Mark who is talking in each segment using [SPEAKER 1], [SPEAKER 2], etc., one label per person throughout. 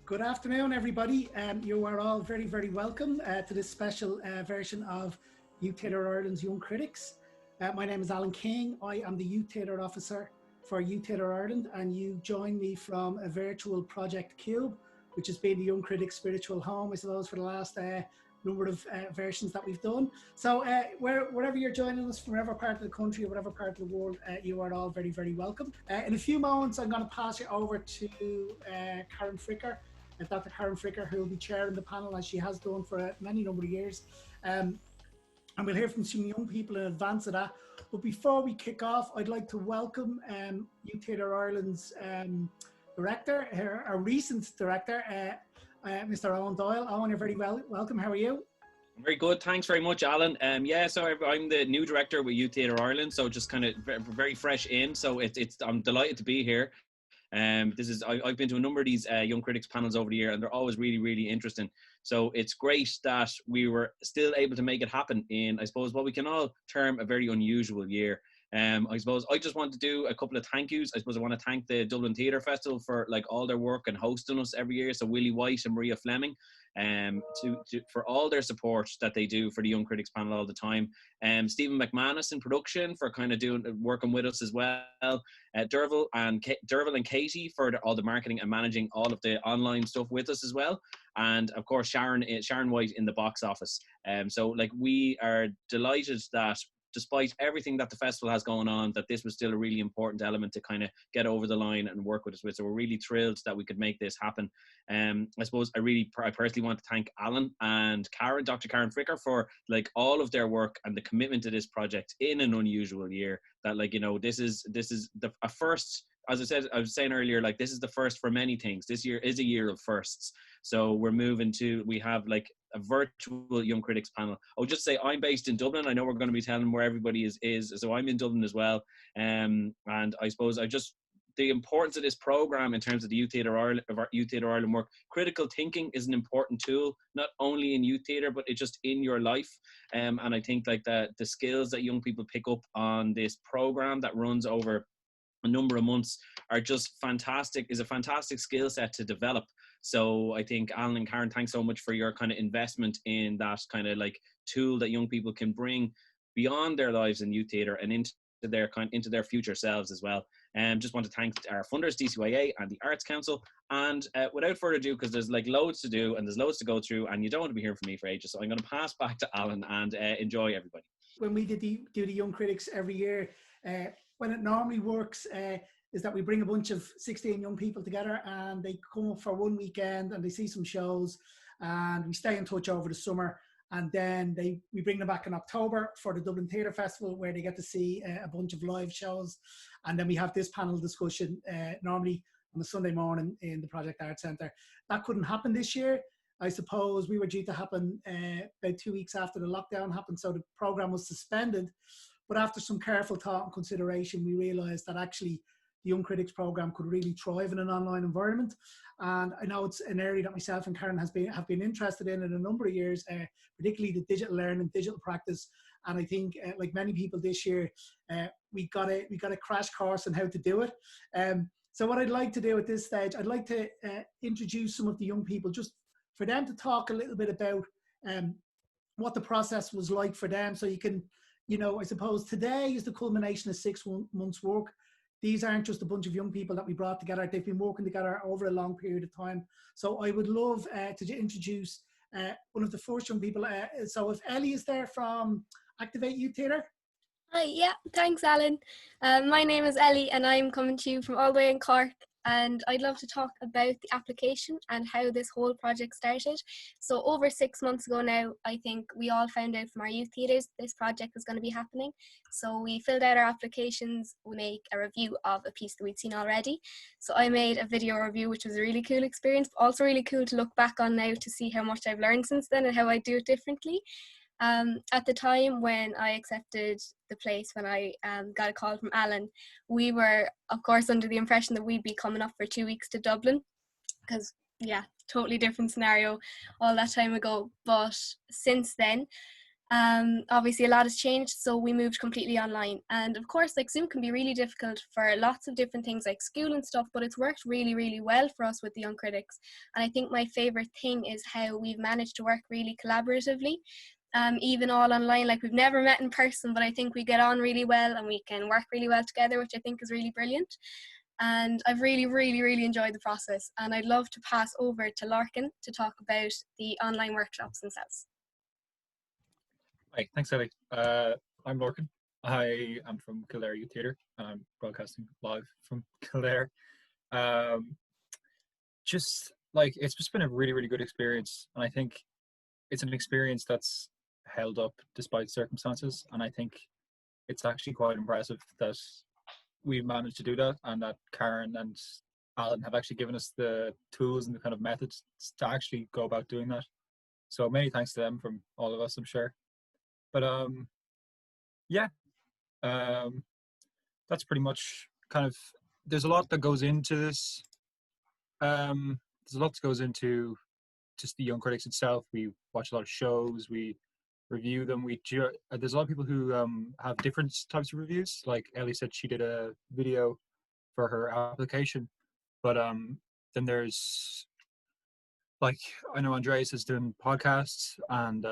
[SPEAKER 1] Good afternoon, everybody. You are all very, very welcome to this special version of Youth Theatre Ireland's Young Critics. My name is Alan King. I am the Youth Theatre Officer for Youth Theatre Ireland, and you join me from a virtual Project Cube, which has been the Young Critics' spiritual home, I suppose, for the last number of versions that we've done. So wherever you're joining us, from whatever part of the country or whatever part of the world, you are all very, very welcome. In a few moments, I'm going to pass you over to Karen Fricker, Dr. Karen Fricker, who will be chairing the panel as she has done for many number of years. And we'll hear from some young people in advance of that. But before we kick off, I'd like to welcome Youth Theatre Ireland's director, our recent director, Mr. Owen Doyle. Owen, you're very welcome. How are you?
[SPEAKER 2] Very good. Thanks very much, Alan. So I'm the new director with Youth Theatre Ireland, so just kind of very fresh in. So I'm delighted to be here. I've been to a number of these Young Critics panels over the year, and they're always really, really interesting. So it's great that we were still able to make it happen in, I suppose, what we can all term a very unusual year. I suppose I just want to do a couple of thank yous. I suppose I want to thank the Dublin Theatre Festival for all their work and hosting us every year. So Willie White and Maria Fleming, for all their support that they do for the Young Critics panel all the time. Stephen McManus in production for kind of working with us as well. Derval and Katie for all the marketing and managing all of the online stuff with us as well. And of course, Sharon White in the box office. So we are delighted that despite everything that the festival has going on, that this was still a really important element to kind of get over the line and work with us with. So we're really thrilled that we could make this happen. I suppose I personally want to thank Alan and Karen, Dr. Karen Fricker, for all of their work and the commitment to this project in an unusual year. That this is a first. As I was saying earlier, this is the first for many things. This year is a year of firsts. So we have a virtual Young Critics panel. I'll just say I'm based in Dublin. I know we're going to be telling where everybody is. So I'm in Dublin as well. And I suppose the importance of this program in terms of the Youth Theatre Ireland work. Critical thinking is an important tool, not only in youth theatre, but it's just in your life. And I think the skills that young people pick up on this program that runs over a number of months are just fantastic, is a fantastic skill set to develop. So I think Alan and Karen, thanks so much for your kind of investment in that kind of tool that young people can bring beyond their lives in youth theatre and into their future selves as well. Just want to thank our funders, DCYA and the Arts Council. And without further ado, because there's loads to do and there's loads to go through, and you don't want to be hearing from me for ages, so I'm going to pass back to Alan and enjoy everybody.
[SPEAKER 1] When we do the Young Critics every year, when it normally works is that we bring a bunch of 16 young people together and they come up for one weekend and they see some shows, and we stay in touch over the summer, and then we bring them back in October for the Dublin Theatre Festival, where they get to see a bunch of live shows, and then we have this panel discussion normally on a Sunday morning in the Project Arts Centre. That couldn't happen this year. I suppose we were due to happen about 2 weeks after the lockdown happened, so the programme was suspended. But after some careful thought and consideration, we realised that actually the Young Critics programme could really thrive in an online environment. And I know it's an area that myself and Karen have been interested in a number of years, particularly the digital learning, digital practice. And I think, like many people this year, we got a crash course on how to do it. So what I'd like to do at this stage, I'd like to introduce some of the young people, just for them to talk a little bit about what the process was like for them. So you can, I suppose today is the culmination of 6 months work. These aren't just a bunch of young people that we brought together. They've been working together over a long period of time. So I would love to introduce one of the first young people. So if Ellie is there from Activate Youth Theatre.
[SPEAKER 3] Hi, yeah, thanks Alan. My name is Ellie and I'm coming to you from all the way in Cork, and I'd love to talk about the application and how this whole project started. So over 6 months ago now, I think we all found out from our youth theatres this project was going to be happening. So we filled out our applications, we make a review of a piece that we'd seen already. So I made a video review, which was a really cool experience, but also really cool to look back on now to see how much I've learned since then and how I do it differently. At the time when I accepted the place, when I got a call from Alan, we were of course under the impression that we'd be coming up for 2 weeks to Dublin, because yeah, totally different scenario all that time ago. But since then, Obviously a lot has changed, so we moved completely online. And of course, like, Zoom can be really difficult for lots of different things like school and stuff, but it's worked really, really well for us with the Young Critics. And I think my favorite thing is how we've managed to work really collaboratively, even all online. Like, we've never met in person, but I think we get on really well and we can work really well together, which I think is really brilliant. And I've really, really, really enjoyed the process. And I'd love to pass over to Larkin to talk about the online workshops themselves.
[SPEAKER 4] Hi, thanks, Ellie. I'm Lorcan. I am from Kildare Youth Theatre, and I'm broadcasting live from Kildare. Just like, it's just been a really, really good experience, and I think it's an experience that's held up despite circumstances, and I think it's actually quite impressive that we've managed to do that, and that Karen and Alan have actually given us the tools and the kind of methods to actually go about doing that. So many thanks to them from all of us, I'm sure. But yeah, that's pretty much kind of, there's a lot that goes into this. There's a lot that goes into just the Young Critics itself. We watch a lot of shows, we review them. There's a lot of people who have different types of reviews. Like Ellie said, she did a video for her application. But then there's, like, I know Andreas is doing podcasts, and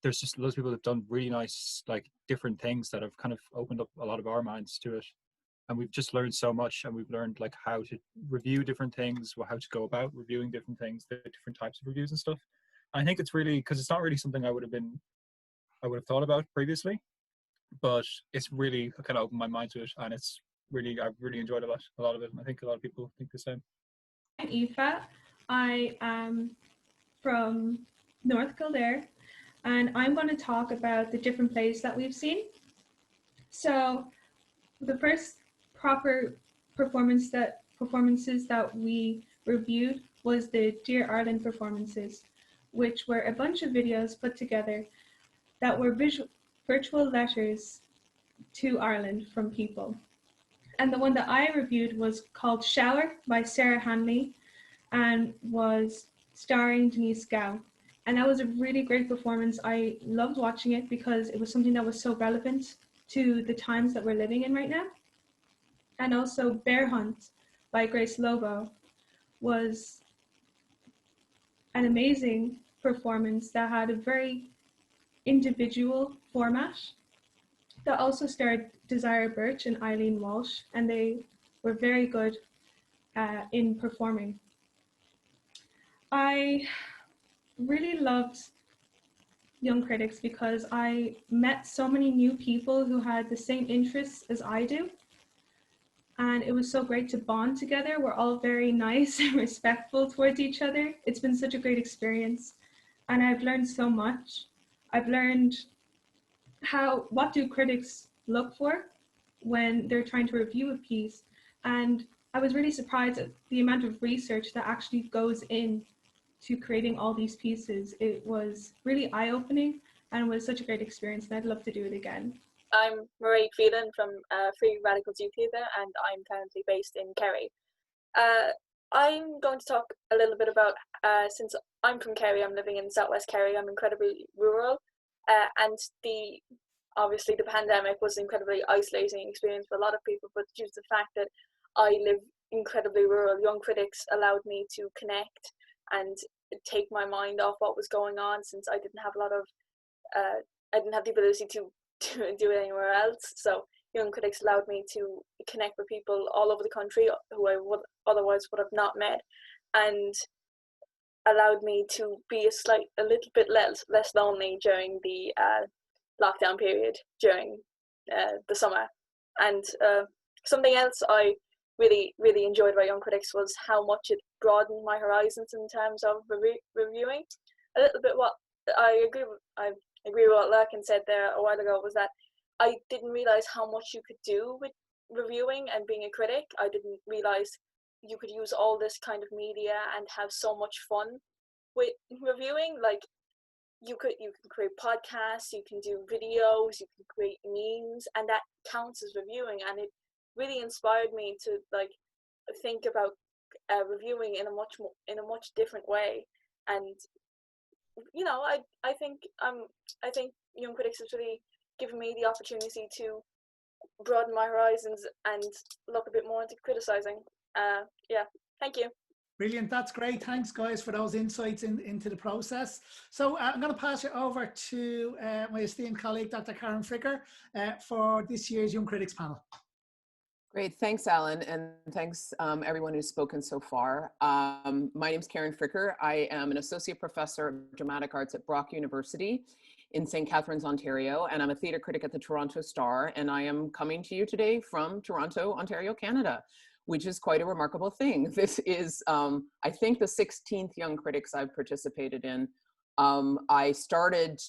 [SPEAKER 4] there's just loads of people that have done really nice, like, different things that have kind of opened up a lot of our minds to it. And we've just learned so much, and we've learned, like, how to review different things, how to go about reviewing different things, the different types of reviews and stuff. And I think it's really, because it's not really something I would have thought about previously, but it's really kind of opened my mind to it, and I've really enjoyed a lot of it, and I think a lot of people think the same.
[SPEAKER 5] I'm Aoife. I am from North Kildare, and I'm going to talk about the different plays that we've seen. So the first proper performances that we reviewed was the Dear Ireland performances, which were a bunch of videos put together that were virtual letters to Ireland from people. And the one that I reviewed was called Shower by Sarah Hanley, and was starring Denise Gow. And that was a really great performance. I loved watching it because it was something that was so relevant to the times that we're living in right now. And also Bear Hunt by Grace Lobo was an amazing performance that had a very individual format, that also starred Desire Birch and Eileen Walsh, and they were very good in performing. I really loved Young Critics because I met so many new people who had the same interests as I do. And it was so great to bond together. We're all very nice and respectful towards each other. It's been such a great experience. And I've learned so much. I've learned what do critics look for when they're trying to review a piece. And I was really surprised at the amount of research that actually goes in to creating all these pieces. It was really eye-opening and was such a great experience, and I'd love to do it again.
[SPEAKER 6] I'm Marie Fielden from Free Radicals Youth Theatre, and I'm currently based in Kerry. I'm going to talk a little bit about, since I'm from Kerry, I'm living in Southwest Kerry, I'm incredibly rural, and obviously the pandemic was an incredibly isolating experience for a lot of people, but due to the fact that I live incredibly rural, Young Critics allowed me to connect and take my mind off what was going on, since I didn't have I didn't have the ability to do it anywhere else. So Young Critics allowed me to connect with people all over the country who I would otherwise would have not met, and allowed me to be a little bit less lonely during the lockdown period during the summer. And something else I really enjoyed about Young Critics was how much it broadened my horizons in terms of reviewing. A little bit what I agree with what Larkin said there a while ago, was that I didn't realize how much you could do with reviewing and being a critic. I didn't realize you could use all this kind of media and have so much fun with reviewing. Like, you can create podcasts, you can do videos, you can create memes, and that counts as reviewing. And it really inspired me to think about reviewing in a much different way. And I think Young Critics has really given me the opportunity to broaden my horizons and look a bit more into criticising. Yeah, thank you.
[SPEAKER 1] Brilliant, that's great. Thanks, guys, for those insights into the process. So I'm going to pass you over to my esteemed colleague, Dr. Karen Fricker, for this year's Young Critics panel.
[SPEAKER 7] Great, thanks, Alan, and thanks everyone who's spoken so far. My name is Karen Fricker. I am an associate professor of dramatic arts at Brock University in St. Catharines, Ontario, and I'm a theatre critic at the Toronto Star, and I am coming to you today from Toronto, Ontario, Canada, which is quite a remarkable thing. This is, I think, the 16th Young Critics I've participated in. I started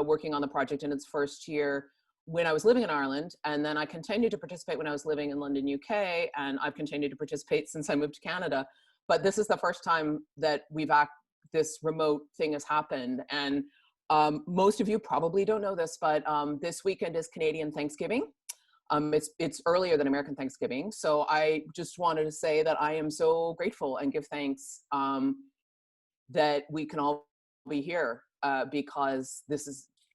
[SPEAKER 7] working on the project in its first year when I was living in Ireland, and then I continued to participate when I was living in London, UK, and I've continued to participate since I moved to Canada. But this is the first time that this remote thing has happened. And most of you probably don't know this, but this weekend is Canadian Thanksgiving. It's earlier than American Thanksgiving. So I just wanted to say that I am so grateful and give thanks that we can all be here because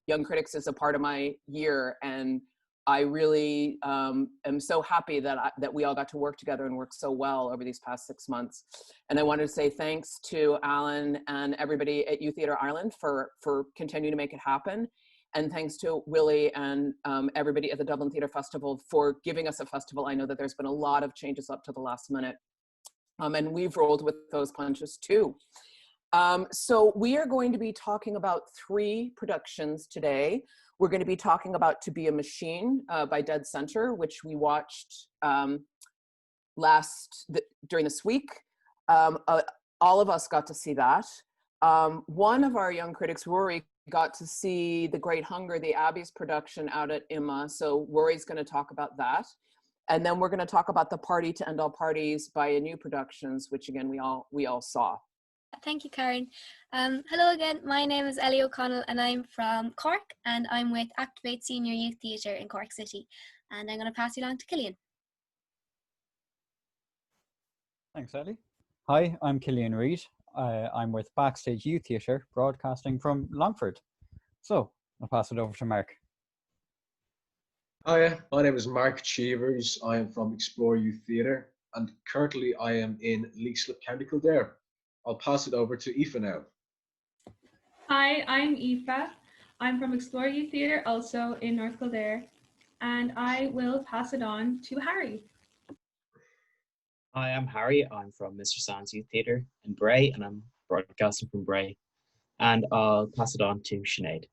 [SPEAKER 7] Young Critics is a part of my year, and I really am so happy that we all got to work together and work so well over these past 6 months. And I wanted to say thanks to Alan and everybody at Youth Theatre Ireland for continuing to make it happen. And thanks to Willie and everybody at the Dublin Theatre Festival for giving us a festival. I know that there's been a lot of changes up to the last minute, and we've rolled with those punches too. So we are going to be talking about 3 productions today. We're going to be talking about To Be a Machine by Dead Center, which we watched during this week. All of us got to see that. One of our young critics, Rory, got to see The Great Hunger, the Abbey's production out at IMMA. So Rory's going to talk about that. And then we're going to talk about The Party to End All Parties by A New Productions, which again, we all saw.
[SPEAKER 3] Thank you, Karen. Hello again, my name is Ellie O'Connell and I'm from Cork, and I'm with Activate Senior Youth Theatre in Cork City. And I'm going to pass you along to Killian.
[SPEAKER 8] Thanks, Ellie. Hi, I'm Killian Reid. I'm with Backstage Youth Theatre, broadcasting from Longford. So I'll pass it over to Mark.
[SPEAKER 9] Hi, my name is Mark Cheevers. I am from Explore Youth Theatre, and currently I am in Leixlip, County Kildare. I'll pass it over to Aoife now.
[SPEAKER 5] Hi, I'm Aoife. I'm from Explore Youth Theatre, also in North Kildare, and I will pass it on to Harry.
[SPEAKER 10] Hi, I'm Harry. I'm from Mr. Sands Youth Theatre in Bray, and I'm broadcasting from Bray. And I'll pass it on to Sinead.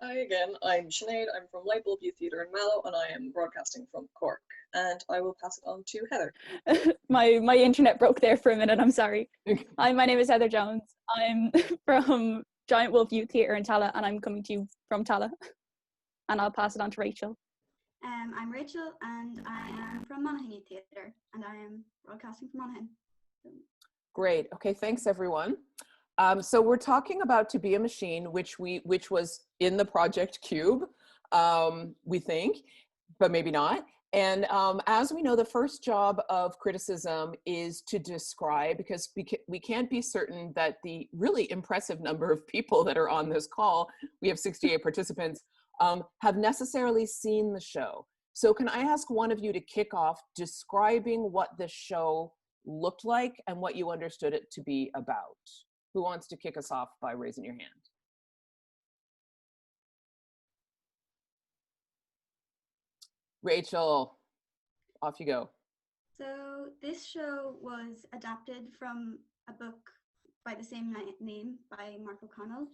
[SPEAKER 11] Hi again, I'm Sinead. I'm from Lightbulb Youth Theatre in Mallow, and I am broadcasting from Cork. And I will pass it on to Heather.
[SPEAKER 12] My internet broke there for a minute, I'm sorry. Hi, my name is Heather Jones. I'm from Giant Wolf Youth Theatre in Tala, and I'm coming to you from Tala. And I'll pass it on to Rachel.
[SPEAKER 13] I'm Rachel, and I am from Monaghan Youth Theatre, and I am broadcasting from Monaghan.
[SPEAKER 7] Great. Okay, thanks everyone. So we're talking about To Be a Machine, which was in the Project Cube, we think, but maybe not. And as we know, the first job of criticism is to describe, because we can't be certain that the really impressive number of people that are on this call, we have 68 participants, have necessarily seen the show. So can I ask one of you to kick off describing what the show looked like and what you understood it to be about? Who wants to kick us off by raising your hand? Rachel, off you go.
[SPEAKER 13] So this show was adapted from a book by the same name by Mark O'Connell.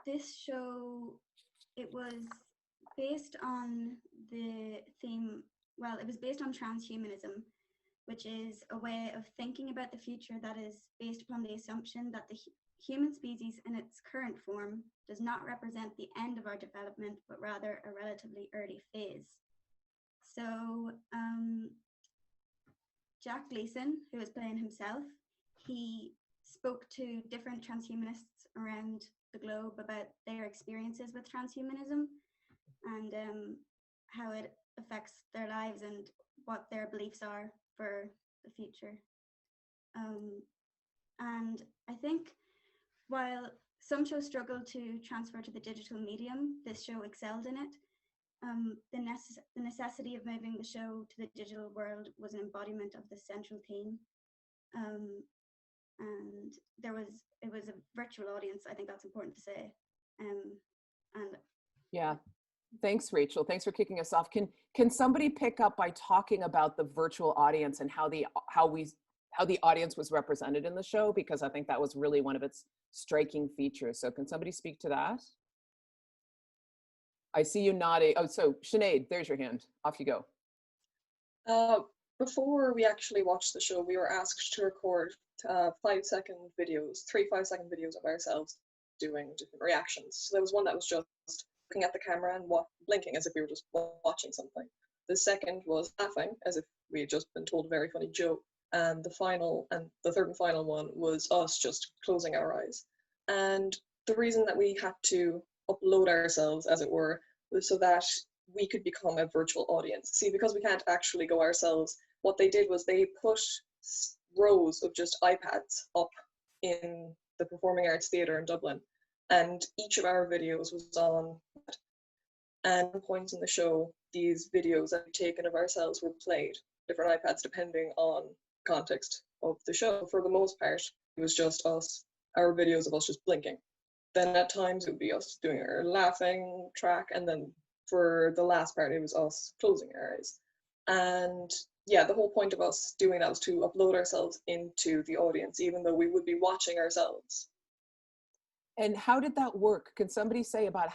[SPEAKER 13] This show, it was based on the theme, well, it was based on transhumanism, which is a way of thinking about the future that is based upon the assumption that the human species in its current form does not represent the end of our development, but rather a relatively early phase. So Jack Gleason, who was playing himself, he spoke to different transhumanists around the globe about their experiences with transhumanism and how it affects their lives and what their beliefs are for the future. And I think while some shows struggle to transfer to the digital medium. This show excelled in it. The necessity of moving the show to the digital world was an embodiment of the central theme. And it was a virtual audience. I think that's important to say. And
[SPEAKER 7] yeah, thanks, Rachel. Thanks for kicking us off. Can somebody pick up by talking about the virtual audience and how the audience was represented in the show? Because I think that was really one of its striking features. So can somebody speak to that? I see you nodding. Oh, so Sinead, there's your hand. Off you go.
[SPEAKER 11] Before we actually watched the show, we were asked to record 5-second videos, 3 5-second videos of ourselves doing different reactions. So there was one that was just looking at the camera and blinking as if we were just watching something. The second was laughing as if we had just been told a very funny joke. And the third and final one was us just closing our eyes. And the reason that we had to upload ourselves, as it were, was so that we could become a virtual audience. See, because we can't actually go ourselves, what they did was they put rows of just iPads up in the Performing Arts Theatre in Dublin, and each of our videos was on that. And at points in the show, these videos that we've taken of ourselves were played, different iPads depending on context of the show. For the most part, it was just us, our videos of us just blinking. Then at times it would be us doing our laughing track, and then for the last part it was us closing our eyes. And yeah, the whole point of us doing that was to upload ourselves into the audience, even though we would be watching ourselves.
[SPEAKER 7] And how did that work? Can somebody say about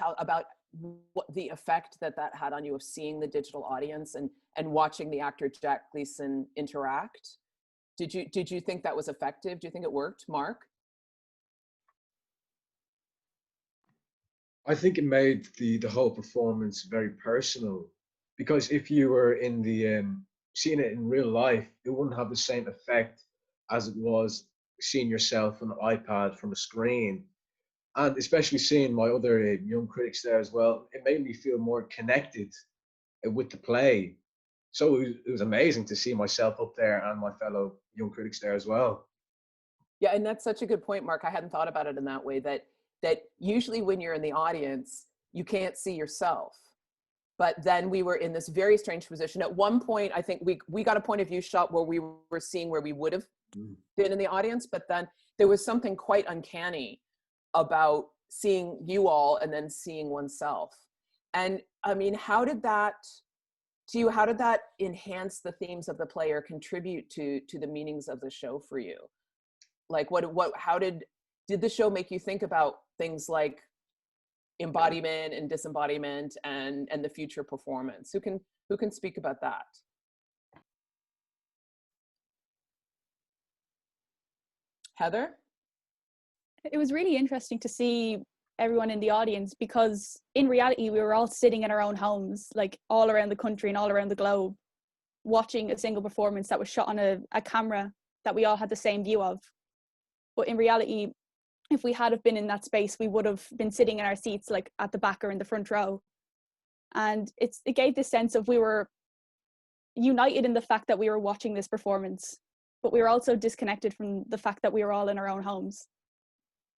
[SPEAKER 7] what the effect that had on you of seeing the digital audience and watching the actor Jack Gleason interact? Did you think that was effective? Do you think it worked, Mark?
[SPEAKER 9] I think it made the whole performance very personal, because if you were in the seeing it in real life, it wouldn't have the same effect as it was seeing yourself on an iPad from a screen. And especially seeing my other young critics there as well, it made me feel more connected with the play. So it was amazing to see myself up there and my fellow young critics there as well.
[SPEAKER 7] Yeah, and that's such a good point, Mark. I hadn't thought about it in that way, that usually when you're in the audience, you can't see yourself. But then we were in this very strange position. At one point, I think we got a point of view shot where we were seeing where we would have been in the audience, but then there was something quite uncanny about seeing you all and then seeing oneself. And I mean, how did that enhance the themes of the play or contribute to the meanings of the show for you? Like how did the show make you think about things like embodiment and disembodiment and the future performance? Who can speak about that? Heather?
[SPEAKER 12] It was really interesting to see everyone in the audience, because in reality we were all sitting in our own homes, like all around the country and all around the globe, watching a single performance that was shot on a camera that we all had the same view of. But in reality, if we had have been in that space, we would have been sitting in our seats, like at the back or in the front row. And it gave this sense of we were united in the fact that we were watching this performance, but we were also disconnected from the fact that we were all in our own homes.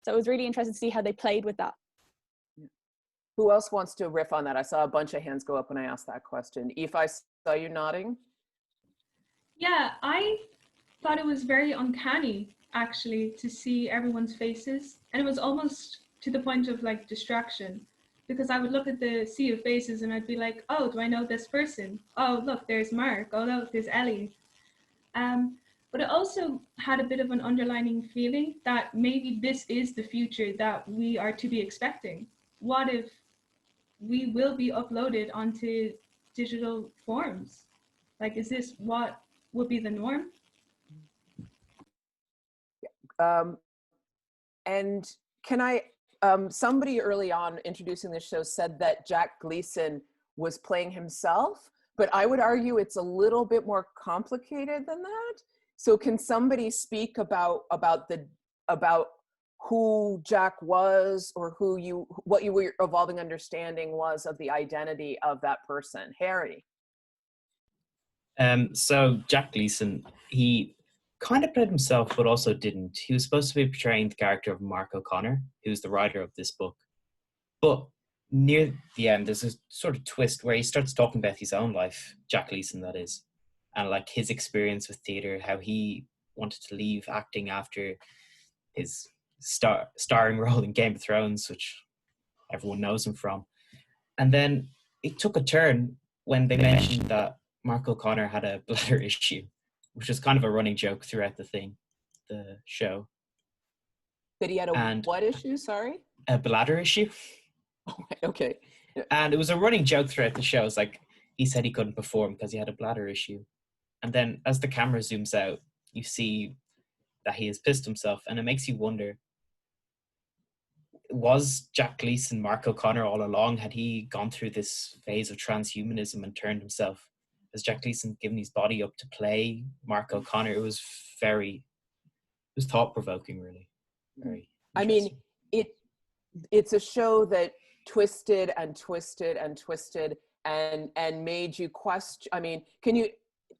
[SPEAKER 12] So it was really interesting to see how they played with that.
[SPEAKER 7] Who else wants to riff on that? I saw a bunch of hands go up when I asked that question. Eve, I saw you nodding.
[SPEAKER 5] Yeah, I thought it was very uncanny, actually, to see everyone's faces. And it was almost to the point of like distraction, because I would look at the sea of faces and I'd be like, oh, do I know this person? Oh, look, there's Mark. Oh, look, there's Ellie. But it also had a bit of an underlining feeling that maybe this is the future that we are to be expecting. What if we will be uploaded onto digital forms? Like, is this what would be the norm?
[SPEAKER 7] And can I, somebody early on introducing this show said that Jack Gleason was playing himself, but I would argue it's a little bit more complicated than that. So can somebody speak about who Jack was, or what your evolving understanding was of the identity of that person? Harry.
[SPEAKER 10] So Jack Gleason, he kind of played himself, but also didn't. He was supposed to be portraying the character of Mark O'Connor, who's the writer of this book. But near the end, there's a sort of twist where he starts talking about his own life, Jack Gleason, that is, and like his experience with theatre, how he wanted to leave acting after his starring role in Game of Thrones, which everyone knows him from. And then it took a turn when they mentioned that Mark O'Connor had a bladder issue, which was kind of a running joke throughout the show.
[SPEAKER 7] That he had what issue? Sorry?
[SPEAKER 10] A bladder issue.
[SPEAKER 7] Oh, okay.
[SPEAKER 10] And it was a running joke throughout the show. It's like he said he couldn't perform because he had a bladder issue. And then as the camera zooms out, you see that he has pissed himself, and it makes you wonder, was Jack Gleason Mark O'Connor all along? Had he gone through this phase of transhumanism and turned himself? Has Jack Gleason given his body up to play Mark O'Connor? It was thought-provoking, really. Very
[SPEAKER 7] I mean, it's a show that twisted and twisted and twisted and made you question. I mean, can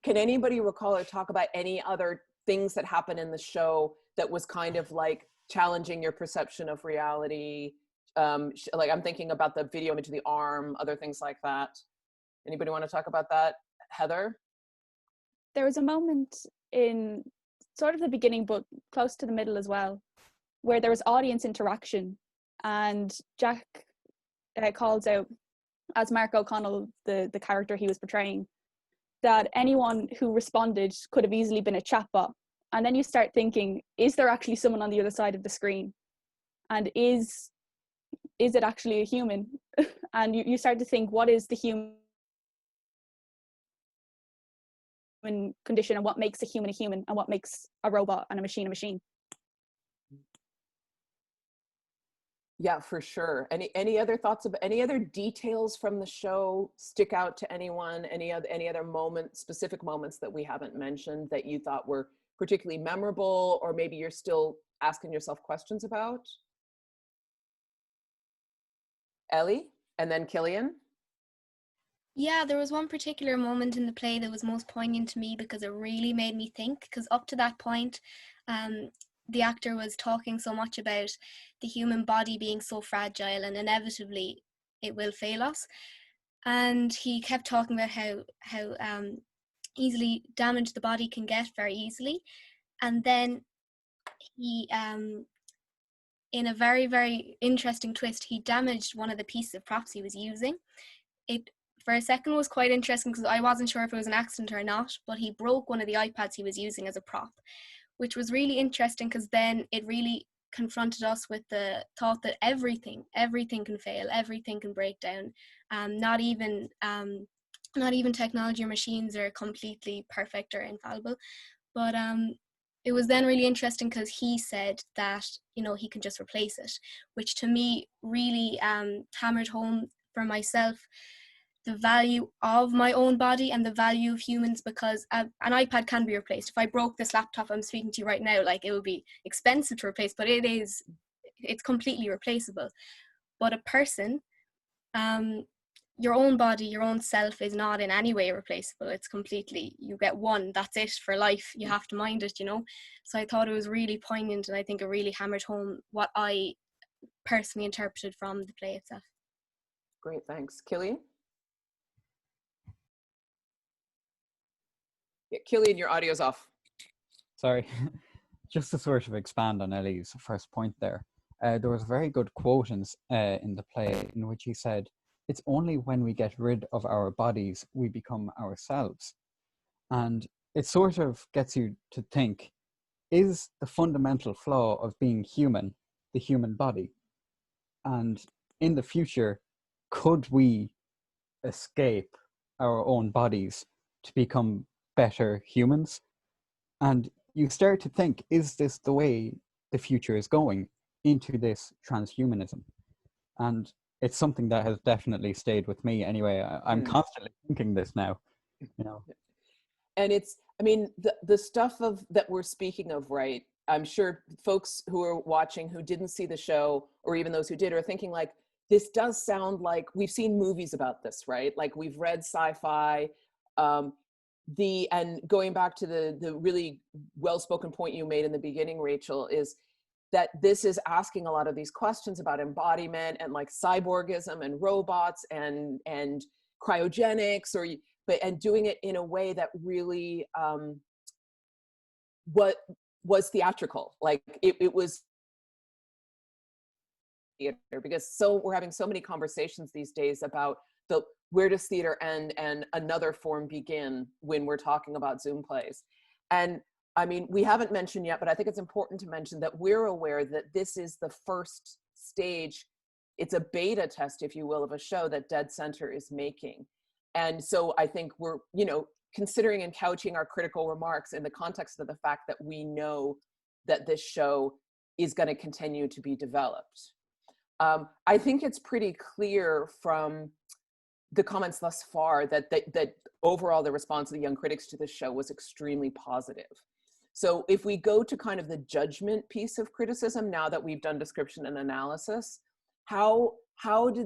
[SPEAKER 7] anybody recall or talk about any other things that happened in the show that was kind of like challenging your perception of reality? Like I'm thinking about the video image of the arm, other things like that. Anybody want to talk about that? Heather?
[SPEAKER 12] There was a moment in sort of the beginning, but close to the middle as well, where there was audience interaction, and Jack calls out, as Mark O'Connell, the character he was portraying, that anyone who responded could have easily been a chatbot. And then you start thinking, is there actually someone on the other side of the screen? And is it actually a human? And you start to think, what is the human condition, and what makes a human, and what makes a robot and a machine a machine?
[SPEAKER 7] Yeah, for sure. Any other thoughts about any other details from the show stick out to anyone? Any other specific moments that we haven't mentioned that you thought were particularly memorable, or maybe you're still asking yourself questions about? Ellie, and then Killian.
[SPEAKER 3] Yeah, there was one particular moment in the play that was most poignant to me because it really made me think, because up to that point, the actor was talking so much about the human body being so fragile and inevitably it will fail us. And he kept talking about how easily damaged the body can get very easily. And then he, in a very, very interesting twist, he damaged one of the pieces of props he was using. It, for a second, was quite interesting because I wasn't sure if it was an accident or not, but he broke one of the iPads he was using as a prop, which was really interesting because then it really confronted us with the thought that everything can fail, everything can break down. Not even technology or machines are completely perfect or infallible. But it was then really interesting because he said that, he can just replace it, which to me really hammered home for myself the value of my own body and the value of humans, because an iPad can be replaced. If I broke this laptop I'm speaking to you right now, like, it would be expensive to replace, but it's completely replaceable. But a person, your own body, your own self is not in any way replaceable. It's completely, you get one, that's it for life. You have to mind it, So I thought it was really poignant, and I think it really hammered home what I personally interpreted from the play itself.
[SPEAKER 7] Great, thanks. Killian? Yeah, Killian, your audio's off.
[SPEAKER 8] Sorry. Just to sort of expand on Ellie's first point there, there was a very good quote in the play in which he said, "It's only when we get rid of our bodies we become ourselves." And it sort of gets you to think, is the fundamental flaw of being human the human body? And in the future, could we escape our own bodies to become better humans? And you start to think, is this the way the future is going, into this transhumanism? And it's something that has definitely stayed with me anyway. I'm constantly thinking this now,
[SPEAKER 7] And the stuff that we're speaking of, right? I'm sure folks who are watching who didn't see the show, or even those who did, are thinking like, this does sound like we've seen movies about this, right? Like we've read sci-fi. and going back to the really well-spoken point you made in the beginning, Rachel, is that this is asking a lot of these questions about embodiment and like cyborgism and robots and cryogenics, and doing it in a way that really what was theatrical. Like it was theater, because we're having so many conversations these days about where does theater end and another form begin when we're talking about Zoom plays. And I mean, we haven't mentioned yet, but I think it's important to mention that we're aware that this is the first stage. It's a beta test, if you will, of a show that Dead Center is making. And so I think we're, considering and couching our critical remarks in the context of the fact that we know that this show is going to continue to be developed. I think it's pretty clear from the comments thus far that overall the response of the young critics to this show was extremely positive. So if we go to kind of the judgment piece of criticism, now that we've done description and analysis, how would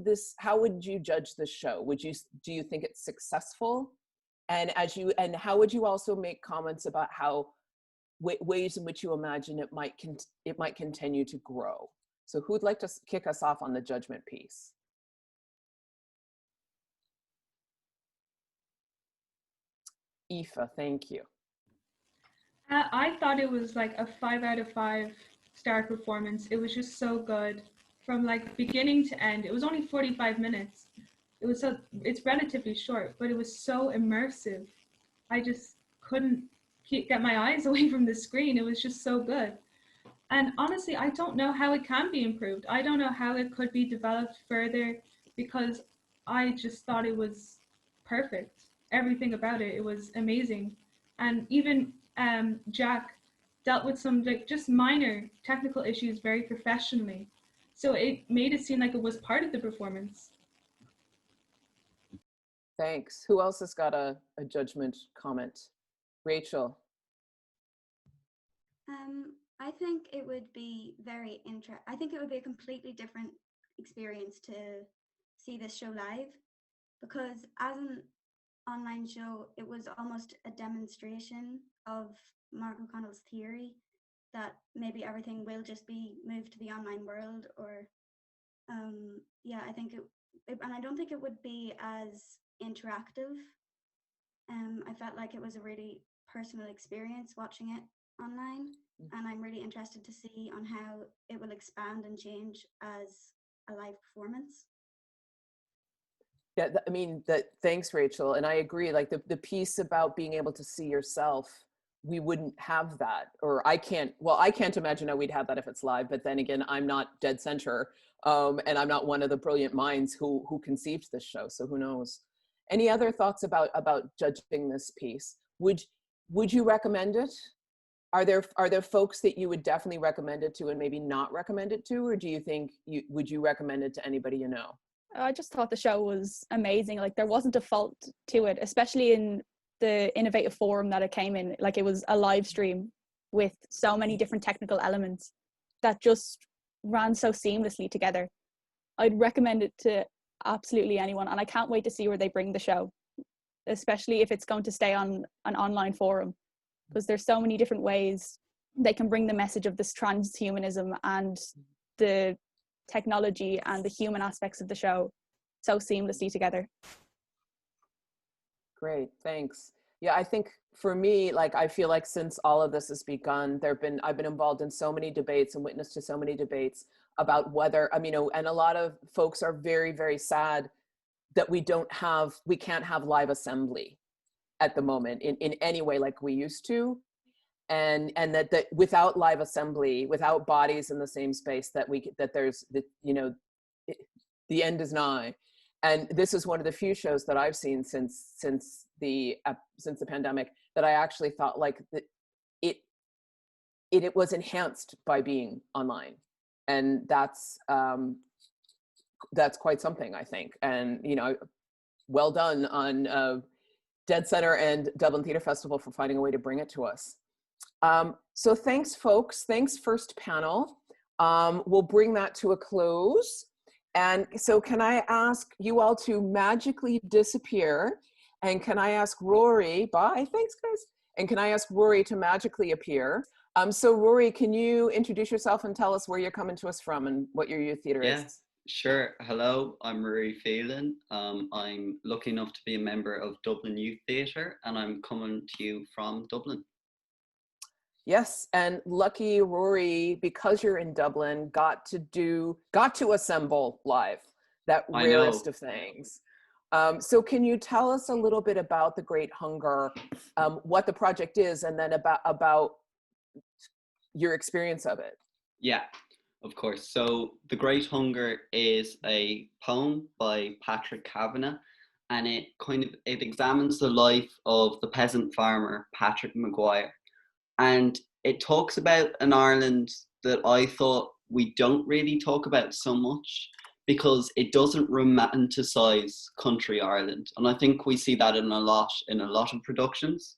[SPEAKER 7] you judge this show? Do you think it's successful? And how would you also make comments about how ways in which you imagine it might continue to grow? So who'd like to kick us off on the judgment piece? Aoife, thank you.
[SPEAKER 5] I thought it was like a 5 out of 5 star performance. It was just so good from like beginning to end. It was only 45 minutes. It's relatively short, but it was so immersive. I just couldn't get my eyes away from the screen. It was just so good. And honestly, I don't know how it can be improved. I don't know how it could be developed further, because I just thought it was perfect. Everything about it was amazing. And even Jack dealt with some like just minor technical issues very professionally. So it made it seem like it was part of the performance.
[SPEAKER 7] Thanks. Who else has got a judgment comment? Rachel.
[SPEAKER 13] I think it would be I think it would be a completely different experience to see this show live, because as an online show, it was almost a demonstration of Mark O'Connell's theory that maybe everything will just be moved to the online world, or I think and I don't think it would be as interactive. I felt like it was a really personal experience watching it online, and I'm really interested to see on how it will expand and change as a live performance.
[SPEAKER 7] Yeah, thanks, Rachel. And I agree, like the piece about being able to see yourself, we wouldn't have that, or I can't imagine how we'd have that if it's live, but then again, I'm not Dead Center, and I'm not one of the brilliant minds who conceived this show, so who knows. Any other thoughts about judging this piece? Would you recommend it? Are there folks that you would definitely recommend it to and maybe not recommend it to, or do you think would you recommend it to anybody you know?
[SPEAKER 12] I just thought the show was amazing. Like there wasn't a fault to it, especially in the innovative form that it came in. Like it was a live stream with so many different technical elements that just ran so seamlessly together. I'd recommend it to absolutely anyone, and I can't wait to see where they bring the show, especially if it's going to stay on an online forum, because there's so many different ways they can bring the message of this transhumanism and the technology and the human aspects of the show so seamlessly together.
[SPEAKER 7] Great, thanks. Yeah, I think for me, like I feel like since all of this has begun, I've been involved in so many debates and witnessed to so many debates about whether, and a lot of folks are very, very sad that we can't have live assembly at the moment in any way like we used to. And that without live assembly, without bodies in the same space, the end is nigh. And this is one of the few shows that I've seen since the pandemic that I actually thought like it was enhanced by being online, and that's quite something, I think. And well done on Dead Center and Dublin Theatre Festival for finding a way to bring it to us. So thanks, folks. Thanks, first panel. We'll bring that to a close. And so can I ask you all to magically disappear And can I ask Rory, bye, thanks guys. And can I ask Rory to magically appear? So Rory, can you introduce yourself and tell us where you're coming to us from and what your youth theatre is?
[SPEAKER 14] Yes, sure. Hello, I'm Rory Fielden. I'm lucky enough to be a member of Dublin Youth Theatre, and I'm coming to you from Dublin.
[SPEAKER 7] Yes, and lucky Rory, because you're in Dublin, got to assemble live, that rarest of things. So can you tell us a little bit about The Great Hunger, what the project is, and then about your experience of it?
[SPEAKER 14] Yeah, of course. So The Great Hunger is a poem by Patrick Kavanagh, and it examines the life of the peasant farmer Patrick Maguire. And it talks about an Ireland that I thought we don't really talk about so much, because it doesn't romanticize country Ireland. And I think we see that in a lot of productions.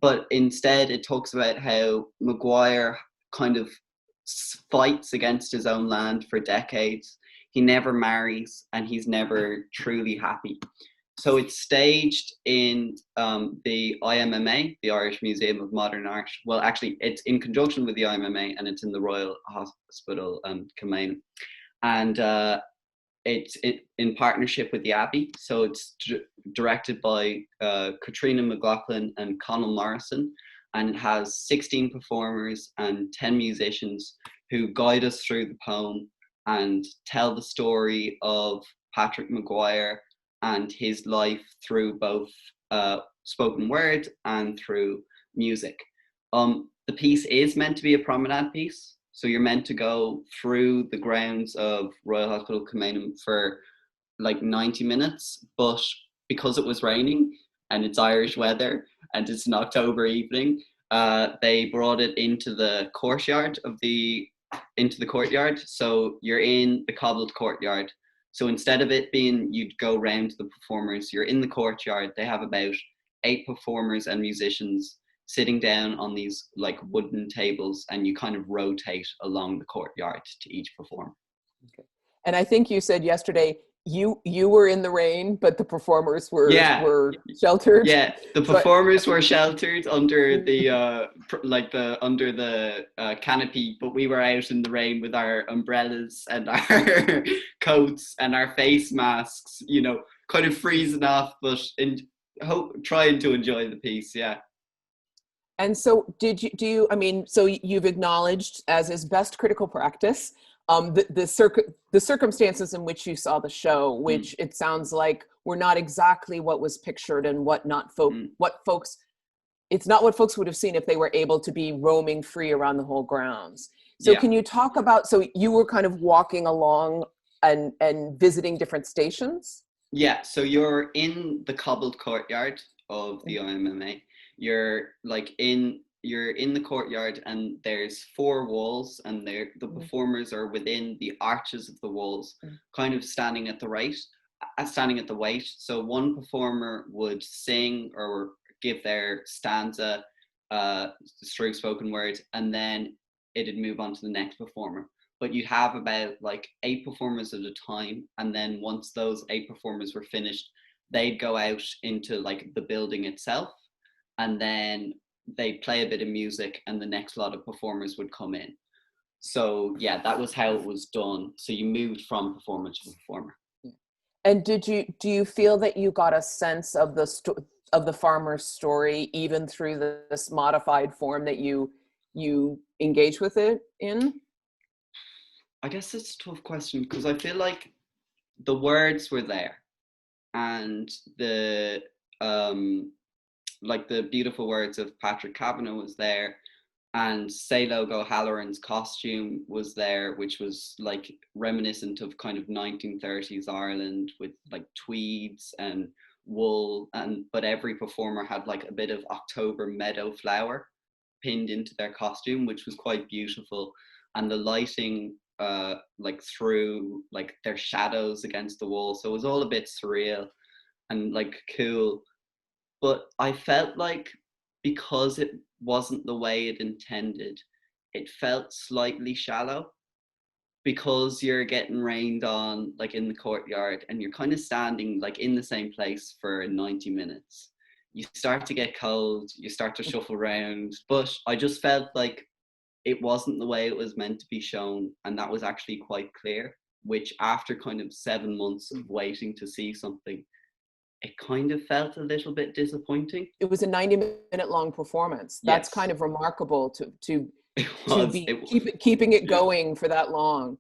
[SPEAKER 14] But instead it talks about how Maguire kind of fights against his own land for decades. He never marries and he's never truly happy. So it's staged in the IMMA, the Irish Museum of Modern Art. Well, actually, it's in conjunction with the IMMA, and it's in the Royal Hospital, Kilmainham. And it's in partnership with the Abbey. So it's directed by Katrina McLaughlin and Conal Morrison. And it has 16 performers and 10 musicians who guide us through the poem and tell the story of Patrick Maguire and his life through both spoken word and through music. The piece is meant to be a promenade piece, so you're meant to go through the grounds of Royal Hospital Kilmainham for like 90 minutes, but because it was raining and it's Irish weather and it's an October evening, they brought it into the courtyard so you're in the cobbled courtyard. So instead of it being you'd go round to the performers, you're in the courtyard. They have about 8 performers and musicians sitting down on these like wooden tables, and you kind of rotate along the courtyard to each performer.
[SPEAKER 7] Okay. And I think you said yesterday you were in the rain, but the performers were sheltered.
[SPEAKER 14] Yeah, the performers were sheltered under the canopy, but we were out in the rain with our umbrellas and our coats and our face masks, you know, kind of freezing off, but trying to enjoy the piece. Yeah.
[SPEAKER 7] And so so you've acknowledged, as is best critical practice, the circumstances in which you saw the show, which it sounds like were not exactly what was pictured and it's not what folks would have seen if they were able to be roaming free around the whole grounds. So can you talk about, so you were kind of walking along and visiting different stations?
[SPEAKER 14] Yeah, so you're in the cobbled courtyard of the IMMA. You're in the courtyard, and there's 4 walls, and the performers are within the arches of the walls, kind of standing at the weight. So one performer would sing or give their stanza through spoken word, and then it'd move on to the next performer. But you'd have about like 8 performers at a time, and then once those 8 performers were finished, they'd go out into like the building itself, and then they'd play a bit of music, and the next lot of performers would come in. So yeah, that was how it was done. So you moved from performer to performer.
[SPEAKER 7] And do you feel that you got a sense of the farmer's story even through this modified form that you engage with it in?
[SPEAKER 14] I guess it's a tough question, because I feel like the words were there, and the beautiful words of Patrick Kavanagh was there, and Salo O'Halloran's costume was there, which was like reminiscent of kind of 1930s Ireland with like tweeds and wool, but every performer had like a bit of October meadow flower pinned into their costume, which was quite beautiful, and the lighting like through like their shadows against the wall, so it was all a bit surreal and like cool. But I felt like, because it wasn't the way it intended, it felt slightly shallow, because you're getting rained on like in the courtyard and you're kind of standing like in the same place for 90 minutes, you start to get cold, you start to shuffle around. But I just felt like it wasn't the way it was meant to be shown, and that was actually quite clear, which after kind of 7 months of waiting to see something, it kind of felt a little bit disappointing.
[SPEAKER 7] It was a 90-minute long performance. That's
[SPEAKER 14] Yes.
[SPEAKER 7] kind of remarkable to
[SPEAKER 14] was.
[SPEAKER 7] be keeping it going for that long.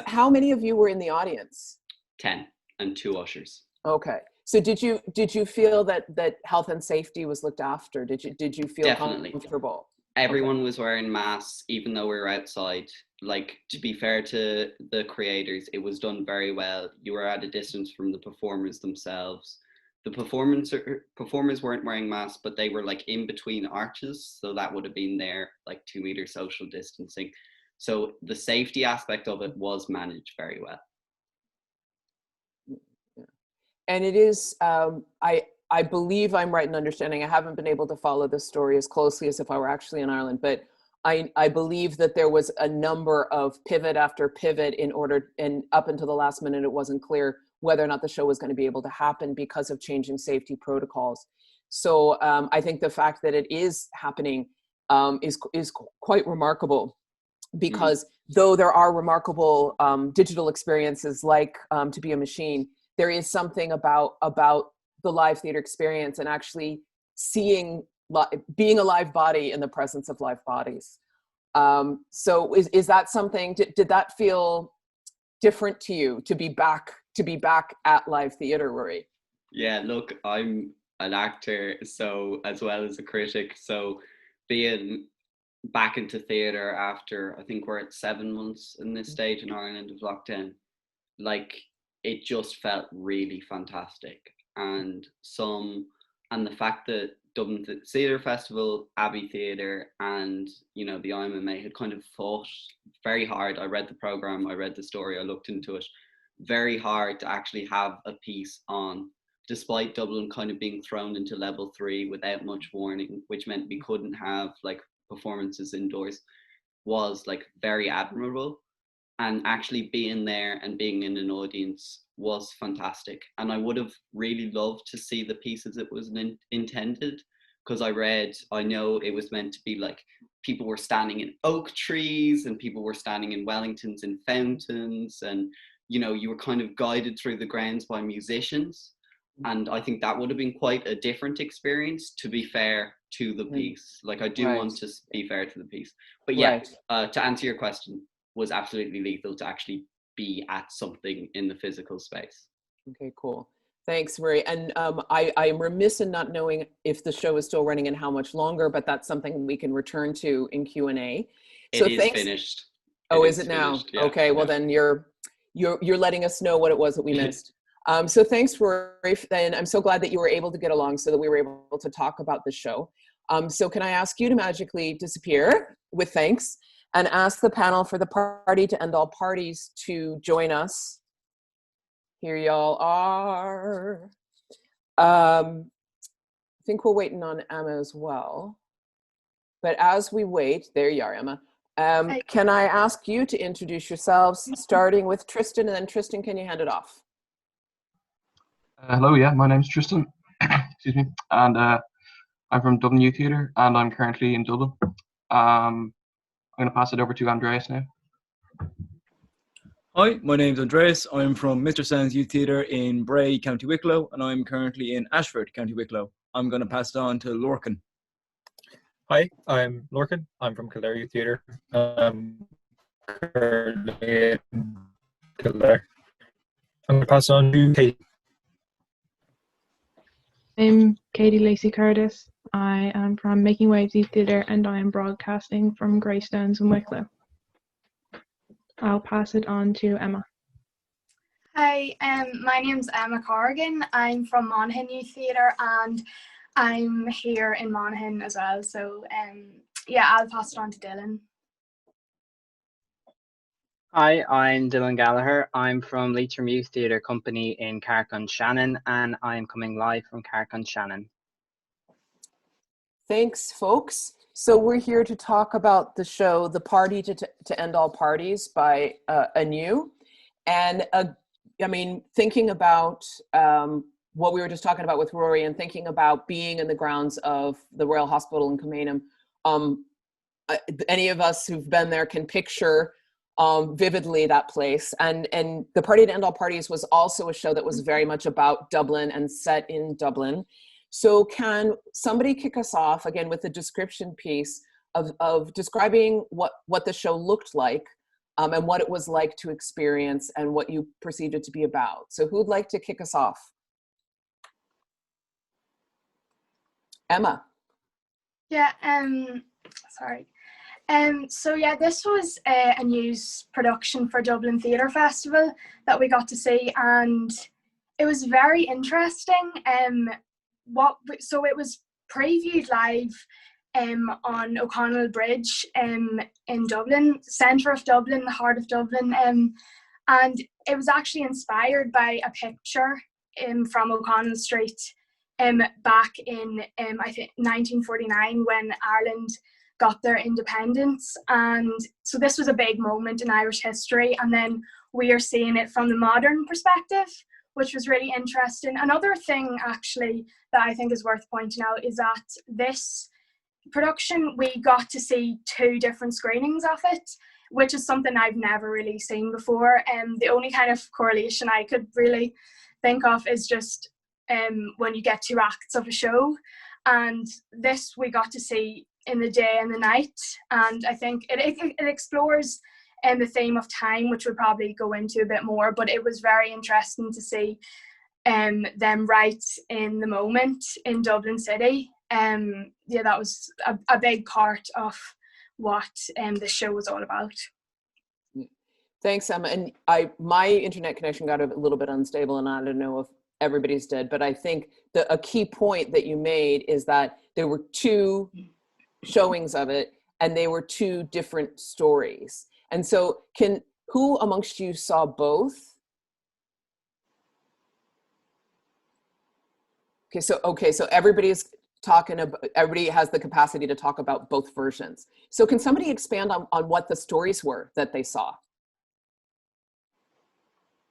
[SPEAKER 7] How many of you were in the audience?
[SPEAKER 14] 10 and 2 ushers.
[SPEAKER 7] Okay. So did you feel that health and safety was looked after? Did you feel
[SPEAKER 14] Definitely
[SPEAKER 7] comfortable?
[SPEAKER 14] Everyone was wearing masks, even though we were outside. Like, to be fair to the creators, it was done very well. You were at a distance from the performers themselves. The performers weren't wearing masks, but they were like in between arches, so that would have been their like 2 meter social distancing. So the safety aspect of it was managed very well.
[SPEAKER 7] And it is, I believe I'm right in understanding, I haven't been able to follow this story as closely as if I were actually in Ireland, but I believe that there was a number of pivot after pivot and up until the last minute, it wasn't clear whether or not the show was going to be able to happen because of changing safety protocols. So I think the fact that it is happening is quite remarkable, because though there are remarkable digital experiences like To Be a Machine, there is something about the live theater experience and actually being a live body in the presence of live bodies. So is that something, did that feel different to you to be back at live theater, Rory?
[SPEAKER 14] Yeah, look, I'm an actor, so as well as a critic, so being back into theater after, I think we're at 7 months in this stage in Ireland of lockdown, like, it just felt really fantastic. And the fact that Dublin Theatre Festival, Abbey Theatre, and the IMMA had kind of fought very hard. I read the programme, I read the story, I looked into it, very hard to actually have a piece on, despite Dublin kind of being thrown into level 3 without much warning, which meant we couldn't have like performances indoors, was like very admirable. And actually being there and being in an audience was fantastic. And I would have really loved to see the pieces it was intended, because I know it was meant to be like people were standing in oak trees and people were standing in Wellingtons in fountains, and you were kind of guided through the grounds by musicians. And I think that would have been quite a different experience, to be fair to the piece. Like, I do want to be fair to the piece. But yeah, to answer your question, was absolutely lethal to actually be at something in the physical space.
[SPEAKER 7] Okay, cool. Thanks, Marie. And I am remiss in not knowing if the show is still running and how much longer, but that's something we can return to in Q&A. So
[SPEAKER 14] it is finished.
[SPEAKER 7] Oh, is it now?
[SPEAKER 14] Yeah,
[SPEAKER 7] okay, well then you're letting us know what it was that we missed. So thanks, Rory, and I'm so glad that you were able to get along so that we were able to talk about the show. So can I ask you to magically disappear with thanks, and ask the panel for the party to end all parties to join us. Here y'all are. I think we're waiting on Emma as well. But as we wait, there you are, Emma. Can I ask you to introduce yourselves, starting with Tristan, and then Tristan, can you hand it off?
[SPEAKER 15] Hello, yeah, my name's Tristan, excuse me, and I'm from Dublin Youth Theatre, and I'm currently in Dublin. I'm going to pass it over to Andreas now.
[SPEAKER 16] Hi, my name's Andreas. I'm from Mr. Sands Youth Theatre in Bray, County Wicklow, and I'm currently in Ashford, County Wicklow. I'm going to pass it on to Lorcan.
[SPEAKER 4] Hi, I'm Lorcan. I'm from Kildare Youth Theatre. Currently in Kildare. I'm going to pass it on to Katie.
[SPEAKER 17] I'm Katie Lacey Curtis. I am from Making Waves Youth Theatre and I am broadcasting from Greystones in Wicklow. I'll pass it on to Emma.
[SPEAKER 18] Hi, my name's Emma Corrigan. I'm from Monaghan Youth Theatre and I'm here in Monaghan as well. So yeah, I'll pass it on to Dylan.
[SPEAKER 19] Hi, I'm Dylan Gallagher. I'm from Leitrim Youth Theatre Company in Carrick-on-Shannon and I'm coming live from Carrick-on-Shannon.
[SPEAKER 7] Thanks, folks. So we're here to talk about the show, The Party to End All Parties by Anew. And I mean, thinking about what we were just talking about with Rory and thinking about being in the grounds of the Royal Hospital in Kilmainham, any of us who've been there can picture vividly that place. And The Party to End All Parties was also a show that was very much about Dublin and set in Dublin. So can somebody kick us off again with a description piece of describing what the show looked like and what it was like to experience and what you perceived it to be about? So who'd like to kick us off? Emma.
[SPEAKER 18] Yeah, sorry. So yeah, this was a news production for Dublin Theatre Festival that we got to see, and it was very interesting. So it was previewed live on O'Connell Bridge in Dublin, centre of Dublin, the heart of Dublin, and it was actually inspired by a picture from O'Connell Street back in I think 1949 when Ireland got their independence. And so this was a big moment in Irish history, and then we are seeing it from the modern perspective, which was really interesting. Another thing actually that I think is worth pointing out is that this production, we got to see 2 different screenings of it, which is something I've never really seen before. The only kind of correlation I could really think of is just when you get 2 acts of a show, and this we got to see in the day and the night, and I think it explores the theme of time, which we'll probably go into a bit more, but it was very interesting to see them right in the moment in Dublin City. Yeah, that was a big part of what the show was all about.
[SPEAKER 7] Thanks, Emma. And my internet connection got a little bit unstable, and I don't know if everybody's did, but I think a key point that you made is that there were 2 showings of it, and they were 2 different stories. And so who amongst you saw both? Okay, so everybody has the capacity to talk about both versions. So can somebody expand on what the stories were that they saw?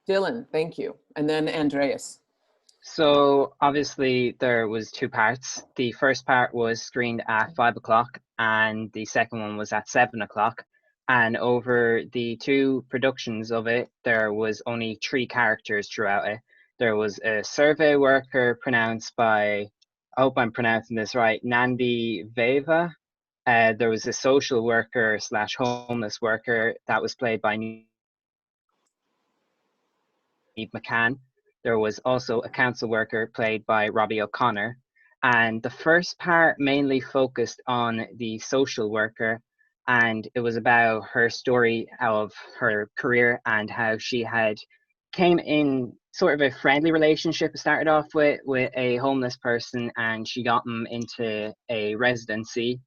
[SPEAKER 7] Dylan, thank you. And then Andreas.
[SPEAKER 19] So obviously there was 2 parts. The first part was screened at 5 o'clock and the second one was at 7 o'clock. And over the 2 productions of it, there was only 3 characters throughout it. There was a survey worker pronounced by, I hope I'm pronouncing this right, Nandi Veva. There was a social worker / homeless worker that was played by Niamh McCann. There was also a council worker played by Robbie O'Connor. And the first part mainly focused on the social worker, and it was about her story of her career and how she had came in sort of a friendly relationship, started off with a homeless person, and she got him into a residency,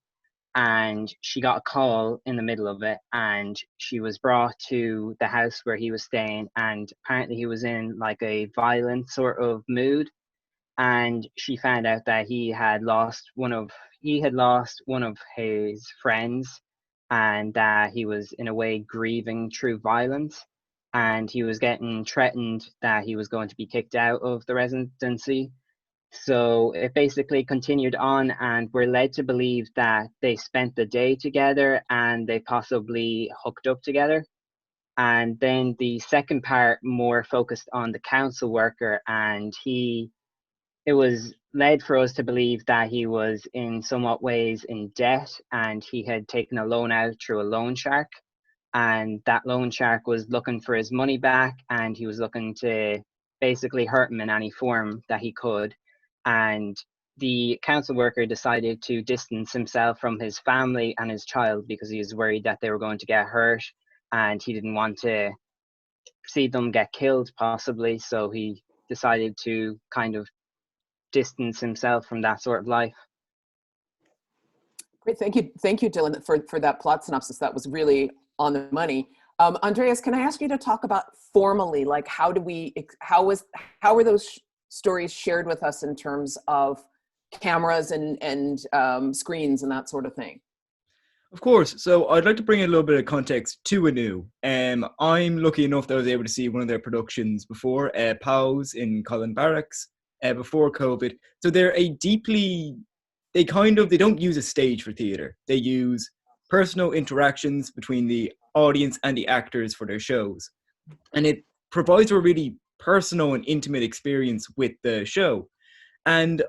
[SPEAKER 19] and she got a call in the middle of it, and she was brought to the house where he was staying, and apparently he was in like a violent sort of mood, and she found out that he had lost one of his friends, and that he was in a way grieving through violence, and he was getting threatened that he was going to be kicked out of the residency. So it basically continued on, and we're led to believe that they spent the day together and they possibly hooked up together. And then the second part more focused on the council worker, and it was led for us to believe that he was in somewhat ways in debt, and he had taken a loan out through a loan shark, and that loan shark was looking for his money back, and he was looking to basically hurt him in any form that he could. And the council worker decided to distance himself from his family and his child because he was worried that they were going to get hurt, and he didn't want to see them get killed possibly, so he decided to kind of distance himself from that sort of life.
[SPEAKER 7] Great, thank you, Dylan, for that plot synopsis. That was really on the money. Andreas, can I ask you to talk about formally, like how were those stories shared with us in terms of cameras and screens and that sort of thing?
[SPEAKER 16] Of course. So I'd like to bring a little bit of context to Anu. I'm lucky enough that I was able to see one of their productions before, POWs in Colin Barracks, before COVID. So they're they don't use a stage for theatre. They use personal interactions between the audience and the actors for their shows. And it provides a really personal and intimate experience with the show. And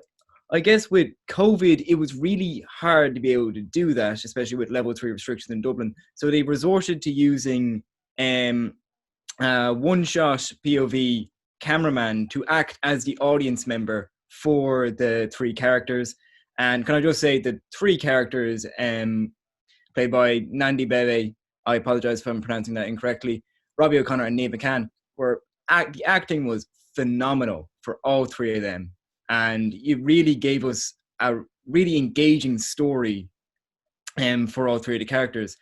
[SPEAKER 16] I guess with COVID, it was really hard to be able to do that, especially with level 3 restrictions in Dublin. So they resorted to using one-shot POV cameraman to act as the audience member for the 3 characters. And can I just say the 3 characters played by Nandi Bebe, I apologize if I'm pronouncing that incorrectly, Robbie O'Connor and Niamh McCann, the acting was phenomenal for all 3 of them. And it really gave us a really engaging story for all 3 of the characters.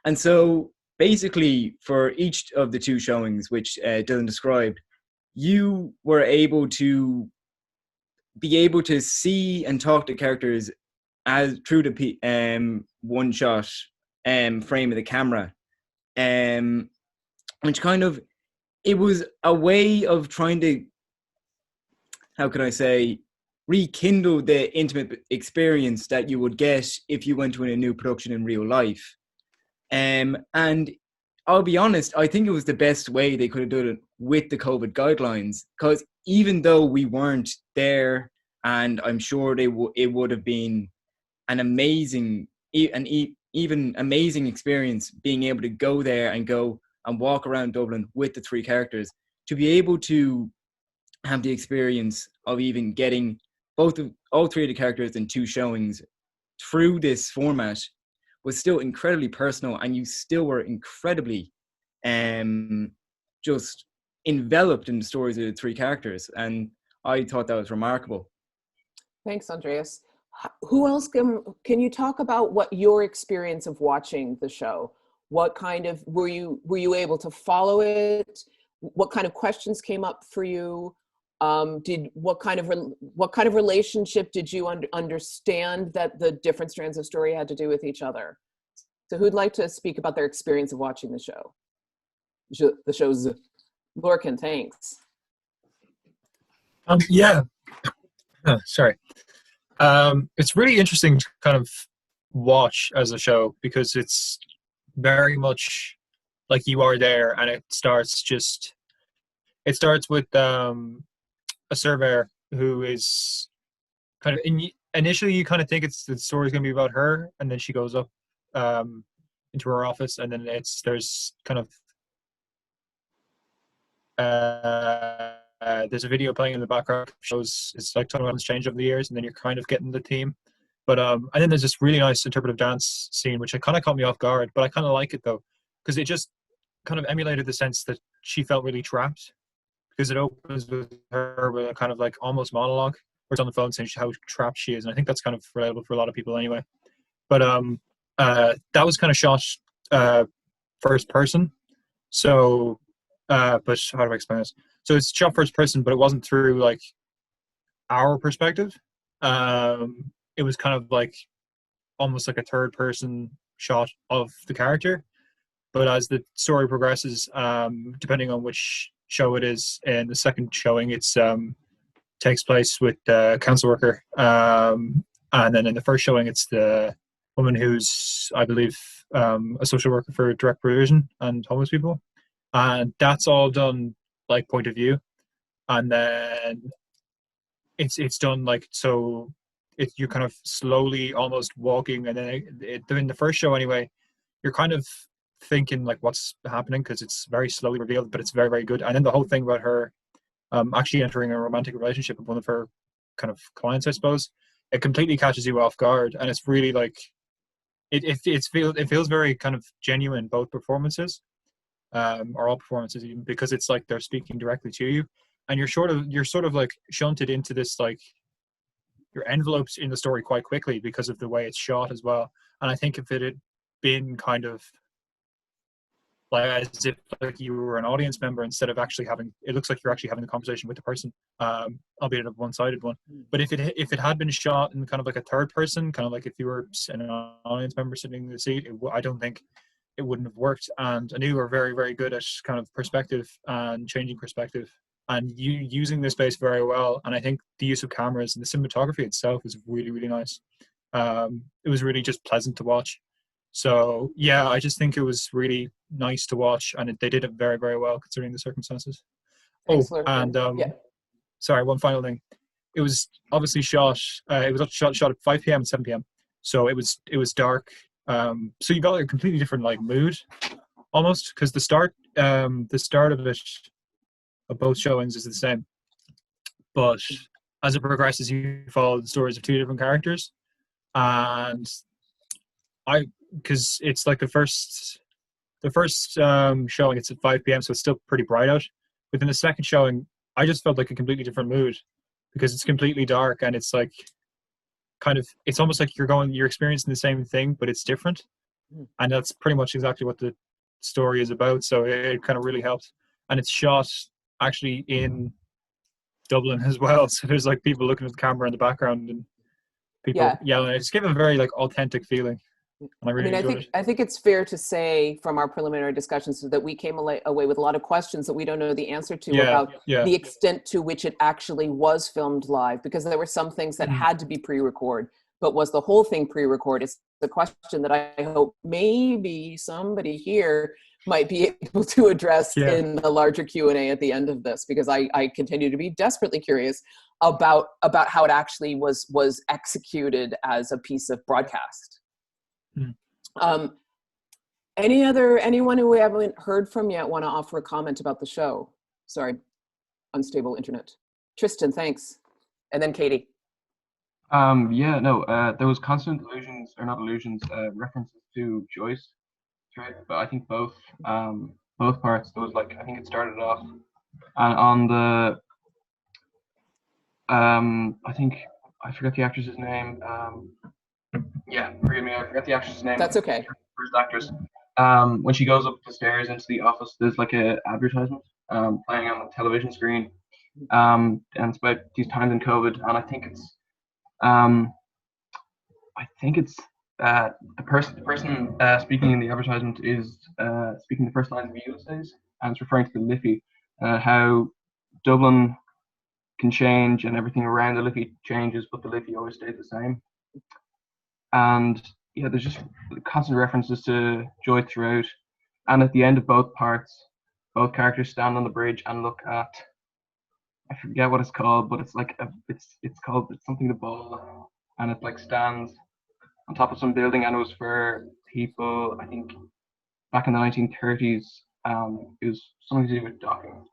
[SPEAKER 16] And so basically for each of the 2 showings, which Dylan described, you were able to see and talk to characters as through the one-shot frame of the camera, which kind of, it was a way of trying to, how could I say, rekindle the intimate experience that you would get if you went to a new production in real life. And I'll be honest, I think it was the best way they could have done it with the COVID guidelines, because even though we weren't there, and I'm sure it would have been an amazing, even amazing experience being able to go there and go and walk around Dublin with the 3 characters, to be able to have the experience of even getting all 3 of the characters in 2 showings through this format was still incredibly personal, and you still were incredibly just enveloped in the stories of the 3 characters, and I thought that was remarkable.
[SPEAKER 7] Thanks, Andreas. Who else can you talk about what your experience of watching the show? What kind of, were you able to follow it? What kind of questions came up for you? What kind of relationship did you understand that the different strands of story had to do with each other? So who'd like to speak about their experience of watching the show? The show's Lorcan, thanks.
[SPEAKER 4] Yeah. Sorry. It's really interesting to kind of watch as a show, because it's very much like you are there, and it starts with a surveyor who is kind of initially you kind of think the story's going to be about her, and then she goes up into her office, and then there's kind of there's a video playing in the background, shows it's like talking about what's changed over the years, and then you're kind of getting the theme. But and then there's this really nice interpretive dance scene, which kind of caught me off guard, but I kind of like it though, because it just kind of emulated the sense that she felt really trapped, because it opens with her with a kind of like almost monologue, where it's on the phone saying how trapped she is, and I think that's kind of relatable for a lot of people anyway. But that was kind of shot first person, so but how do I explain this? So it's shot first person, but it wasn't through like our perspective. It was kind of like almost like a third person shot of the character. But as the story progresses, depending on which show it is, in the second showing, it's takes place with the council worker, and then in the first showing, it's the woman who's, I believe, a social worker for direct provision and homeless people, and that's all done like point of view, and then it's done like so. You're kind of slowly almost walking, and then in the first show anyway, you're kind of thinking like what's happening, because it's very slowly revealed, but it's very, very good. And then the whole thing about her actually entering a romantic relationship with one of her kind of clients, I suppose, it completely catches you off guard, and it's really like it feels very kind of genuine, both performances, or all performances even, because it's like they're speaking directly to you, and you're sort of like shunted into this, like you're enveloped in the story quite quickly because of the way it's shot as well. And I think if it had been kind of like as if like you were an audience member instead of actually having. It looks like you're actually having a conversation with the person, albeit a one-sided one. But if it had been shot in kind of like a third person, kind of like if you were an audience member sitting in the seat, I don't think it wouldn't have worked. And I knew we were very, very good at kind of perspective and changing perspective and using this space very well. And I think the use of cameras and the cinematography itself is really, really nice. It was really just pleasant to watch. So yeah, I just think it was really nice to watch, and they did it very, very well considering the circumstances.
[SPEAKER 7] Thanks,
[SPEAKER 4] Oh,
[SPEAKER 7] Lord.
[SPEAKER 4] and
[SPEAKER 7] Yeah.
[SPEAKER 4] sorry, one final thing. It was obviously shot. It was shot at 5 p.m. and 7 p.m. So it was dark. So you got like a completely different like mood, almost, because the start of it, of both showings, is the same, but as it progresses, you follow the stories of two different characters, and because it's like the first showing, it's at 5 p.m. so it's still pretty bright out. But in the second showing, I just felt like a completely different mood because it's completely dark, and it's like it's almost like you're experiencing the same thing, but it's different. And that's pretty much exactly what the story is about. So it kind of really helps. And it's shot actually in Dublin as well. So there's like people looking at the camera in the background and people yelling. It just gave a very like authentic feeling. And I really enjoyed it.
[SPEAKER 7] I think it's fair to say from our preliminary discussions that we came away with a lot of questions that we don't know the answer to about the extent to which it actually was filmed live, because there were some things that had to be pre-recorded, but was the whole thing pre-recorded? It's the question that I hope maybe somebody here might be able to address in the larger Q&A at the end of this, because I continue to be desperately curious about how it actually was executed as a piece of broadcast. Anyone who we haven't heard from yet want to offer a comment about the show? Sorry, unstable internet. Tristan, thanks. And then Katie.
[SPEAKER 15] There was constant allusions, or not allusions, references to Joyce, right? But I think both parts, there was like, I think it started off and on the, I think, I forgot the actress's name. Forgive me, I forgot the actress's name.
[SPEAKER 7] That's okay.
[SPEAKER 15] First actress. When she goes up the stairs into the office, there's like a advertisement playing on the television screen, and it's about these times in COVID. And I think it's the person speaking in the advertisement is speaking the first lines of Ulysses, and it's referring to the Liffey, how Dublin can change and everything around the Liffey changes, but the Liffey always stays the same. And there's just constant references to Joy throughout. And at the end of both parts, both characters stand on the bridge and look at, I forget what it's called, but it's like it's something to ball, and it like stands on top of some building, and it was for people, I think back in the 1930s. It was something to do with docking.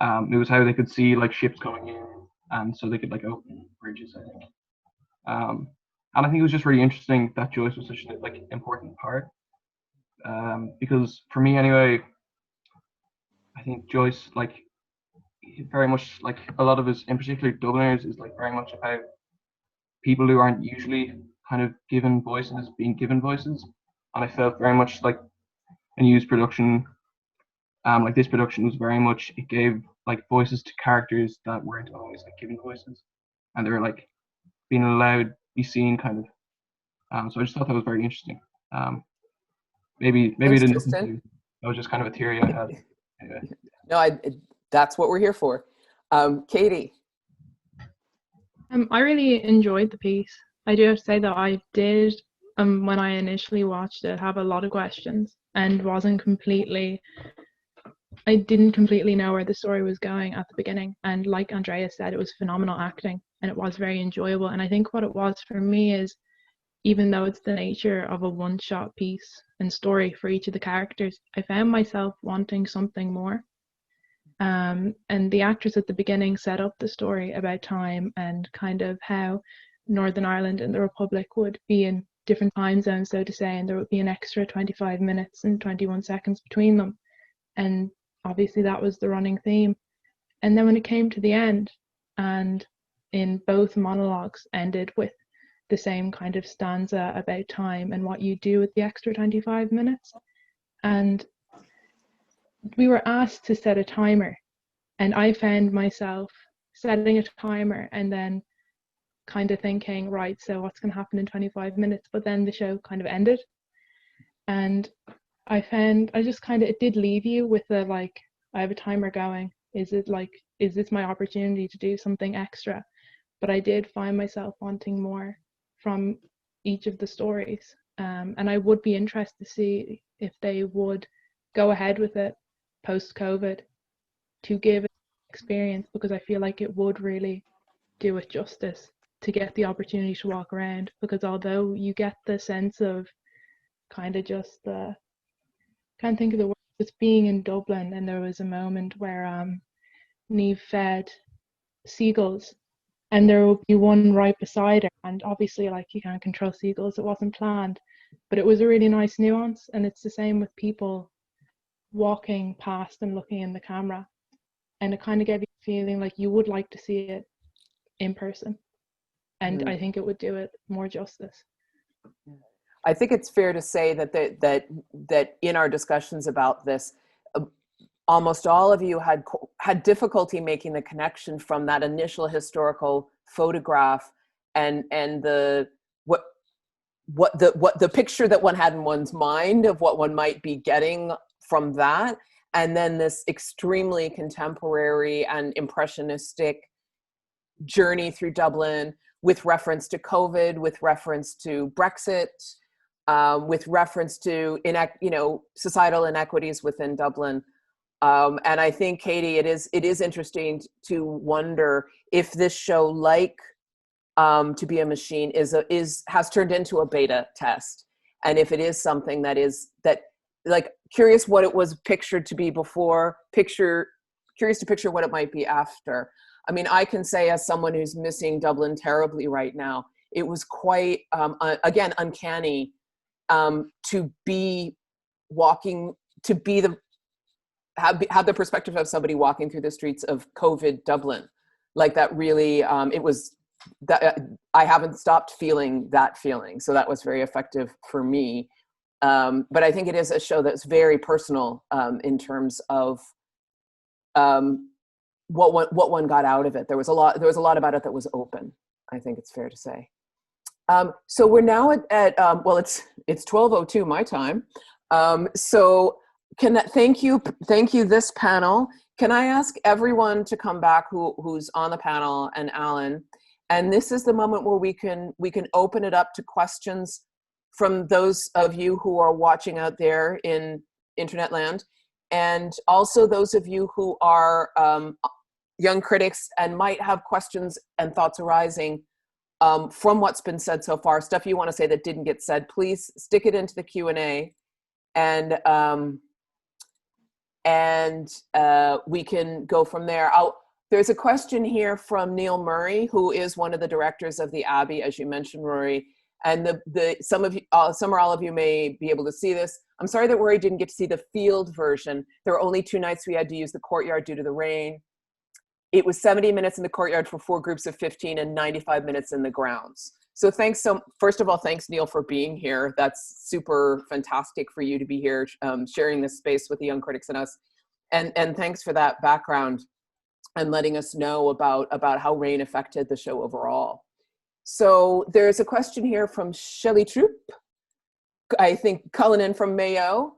[SPEAKER 15] It was how they could see like ships coming in, and so they could like open bridges, I think. And I think it was just really interesting that Joyce was such an like important part, because for me anyway, I think Joyce, like, very much like a lot of his, in particular Dubliners, is like very much about people who aren't usually kind of given voices being given voices. And I felt very much like a news production, like this production was very much, it gave like voices to characters that weren't always like given voices, and they were like being allowed to be seen kind of. So I just thought that was very interesting. Maybe
[SPEAKER 7] Thanks,
[SPEAKER 15] it didn't.
[SPEAKER 7] Tristan.
[SPEAKER 15] That was just kind of a theory I had. Anyway.
[SPEAKER 7] No, that's what we're here for. Katie.
[SPEAKER 17] I really enjoyed the piece. I do have to say that I did, when I initially watched it, have a lot of questions and I didn't completely know where the story was going at the beginning. And like Andrea said, it was phenomenal acting and it was very enjoyable. And I think what it was for me is, even though it's the nature of a one-shot piece and story for each of the characters, I found myself wanting something more. And the actors at the beginning set up the story about time and kind of how Northern Ireland and the Republic would be in different time zones, so to say, and there would be an extra 25 minutes and 21 seconds between them. And obviously that was the running theme. And then when it came to the end, and in both monologues ended with the same kind of stanza about time and what you do with the extra 25 minutes, And we were asked to set a timer, and I found myself setting a timer and then kind of thinking, right, so what's going to happen in 25 minutes? But then the show kind of ended, and I found it did leave you with the like, I have a timer going. Is this my opportunity to do something extra? But I did find myself wanting more from each of the stories. And I would be interested to see if they would go ahead with it post-COVID to give it experience, because I feel like it would really do it justice to get the opportunity to walk around. Because although you get the sense of kind of just can't think of the word, it's being in Dublin, and there was a moment where Niamh fed seagulls, and there will be one right beside her, and obviously like you can't control seagulls, it wasn't planned, but it was a really nice nuance. And it's the same with people walking past and looking in the camera, and it kind of gave you a feeling like you would like to see it in person, and I think it would do it more justice.
[SPEAKER 7] I think it's fair to say that in our discussions about this, almost all of you had difficulty making the connection from that initial historical photograph and the picture that one had in one's mind of what one might be getting from that, and then this extremely contemporary and impressionistic journey through Dublin with reference to COVID, with reference to Brexit, with reference to societal inequities within Dublin. And I think, Katie, it is interesting to wonder if this show, like To Be a Machine, has turned into a beta test, and if it is something that curious what it was pictured to be before, curious to picture what it might be after. I mean, I can say, as someone who's missing Dublin terribly right now, it was quite again uncanny to be walking, to be have the perspective of somebody walking through the streets of COVID Dublin. Like that really, it was, that I haven't stopped feeling that feeling. So that was very effective for me. But I think it is a show that's very personal in terms of what one got out of it. There was a lot about it that was open, I think it's fair to say. So we're now at well, it's 12:02 my time. So thank you this panel. Can I ask everyone to come back who's on the panel, and Alan? And this is the moment where we can open it up to questions from those of you who are watching out there in internet land, and also those of you who are young critics and might have questions and thoughts arising from what's been said so far, stuff you want to say that didn't get said. Please stick it into the Q&A, and we can go from there. There's a question here from Neil Murray, who is one of the directors of the Abbey, as you mentioned, Rory. And some or all of you may be able to see this. I'm sorry that Rory didn't get to see the field version. There were only 2 nights we had to use the courtyard due to the rain. It was 70 minutes in the courtyard for 4 groups of 15 and 95 minutes in the grounds. So first of all, thanks Neil for being here. That's super fantastic for you to be here sharing this space with the young critics and us. And thanks for that background and letting us know about how rain affected the show overall. So there's a question here from Shelley Troop, I think Cullinan from Mayo.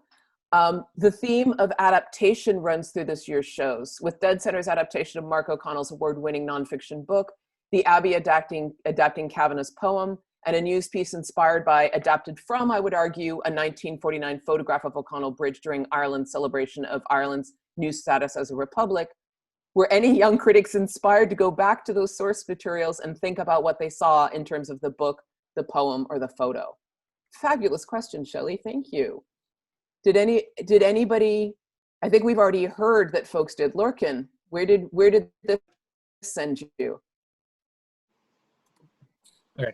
[SPEAKER 7] The theme of adaptation runs through this year's shows, with Dead Center's adaptation of Mark O'Connell's award-winning nonfiction book, the Abbey adapting Kavanagh's poem, and a news piece inspired by, adapted from, I would argue, a 1949 photograph of O'Connell Bridge during Ireland's celebration of Ireland's new status as a republic. Were any young critics inspired to go back to those source materials and think about what they saw in terms of the book, the poem, or the photo? Fabulous question, Shelley. Thank you. Did anybody? I think we've already heard that folks did. Lorcan, where did this send you?
[SPEAKER 4] Okay.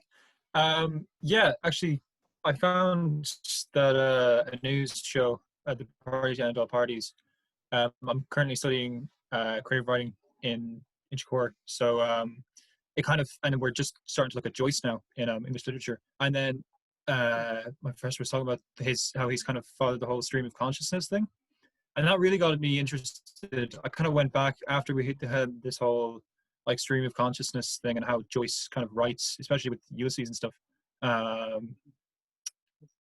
[SPEAKER 4] Yeah, actually, I found that a news show at the Parties and Adult Parties. I'm currently studying creative writing in Inchicore, so it kind of, and we're just starting to look at Joyce now in English literature, and then my professor was talking about how he's kind of followed the whole stream of consciousness thing, and that really got me interested. I kind of went back after we had this whole like stream of consciousness thing and how Joyce kind of writes, especially with Ulysses and stuff.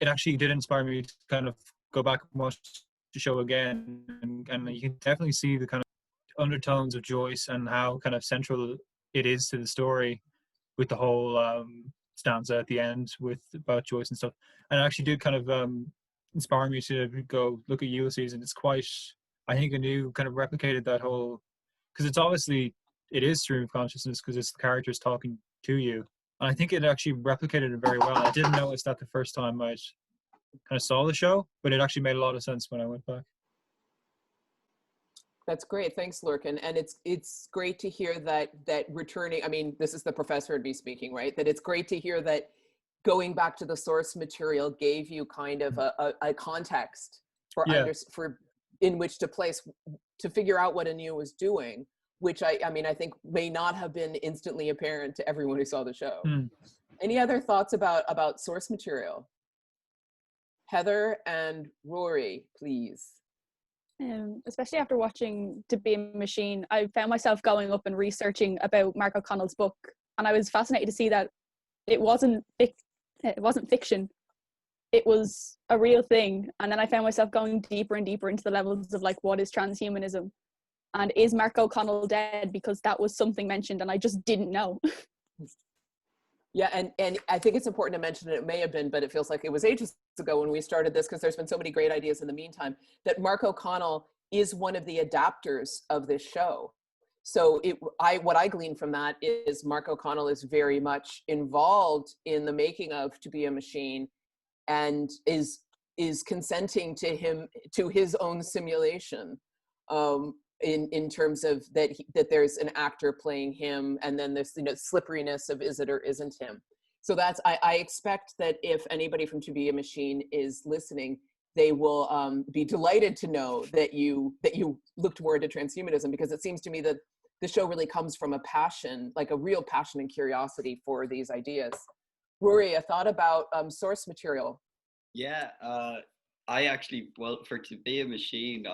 [SPEAKER 4] It actually did inspire me to kind of go back and watch the show again, and you can definitely see the kind of undertones of Joyce and how kind of central it is to the story, with the whole stanza at the end about Joyce and stuff. And it actually did kind of inspire me to go look at Ulysses, and it's quite, I think, kind of replicated that whole, because it is stream of consciousness because it's the characters talking to you. And I think it actually replicated it very well. I didn't notice that the first time I kind of saw the show, but it actually made a lot of sense when I went back.
[SPEAKER 7] That's great. Thanks, Lurkin. And it's great to hear that returning, I mean, this is the professor and me speaking, right? That it's great to hear that going back to the source material gave you kind of a context for in which to figure out what Anu was doing, which I mean, I think may not have been instantly apparent to everyone who saw the show. Any other thoughts about source material? Heather and Rory, please.
[SPEAKER 12] Especially after watching To Be a Machine, I found myself going up and researching about Mark O'Connell's book, and I was fascinated to see that it wasn't fiction. It was a real thing. And then I found myself going deeper and deeper into the levels of like, what is transhumanism? And is Mark O'Connell dead? Because that was something mentioned and I just didn't know.
[SPEAKER 7] Yeah, and I think it's important to mention, and it may have been, but it feels like it was ages ago when we started this, because there's been so many great ideas in the meantime, that Mark O'Connell is one of the adapters of this show. So what I glean from that is Mark O'Connell is very much involved in the making of To Be a Machine, and is consenting to his own simulation. In terms of that there's an actor playing him, and then this slipperiness of is it or isn't him. So that's I expect that if anybody from To Be a Machine is listening, they will be delighted to know that you looked more into transhumanism, because it seems to me that the show really comes from a passion, like a real passion and curiosity for these ideas. Rory, a thought about source material?
[SPEAKER 14] Yeah, I actually, well, for To Be a Machine,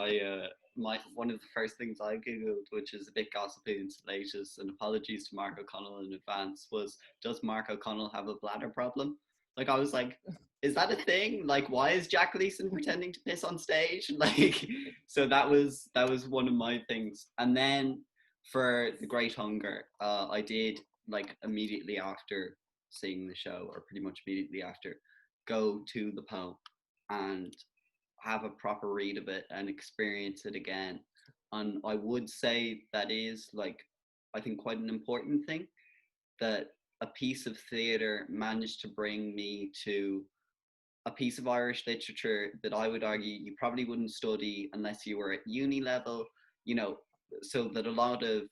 [SPEAKER 14] one of the first things I googled, which is a bit gossipy and salacious, and apologies to Mark O'Connell in advance, was, does Mark O'Connell have a bladder problem? Like, I was like, is that a thing? Like, why is Jack Gleason pretending to piss on stage? Like, so that was one of my things. And then for The Great Hunger, I did, like, immediately after seeing the show, or pretty much immediately after, go to the poem and have a proper read of it and experience it again. And I would say that is, like, I think quite an important thing, that a piece of theatre managed to bring me to a piece of Irish literature that I would argue you probably wouldn't study unless you were at uni level, so that a lot of,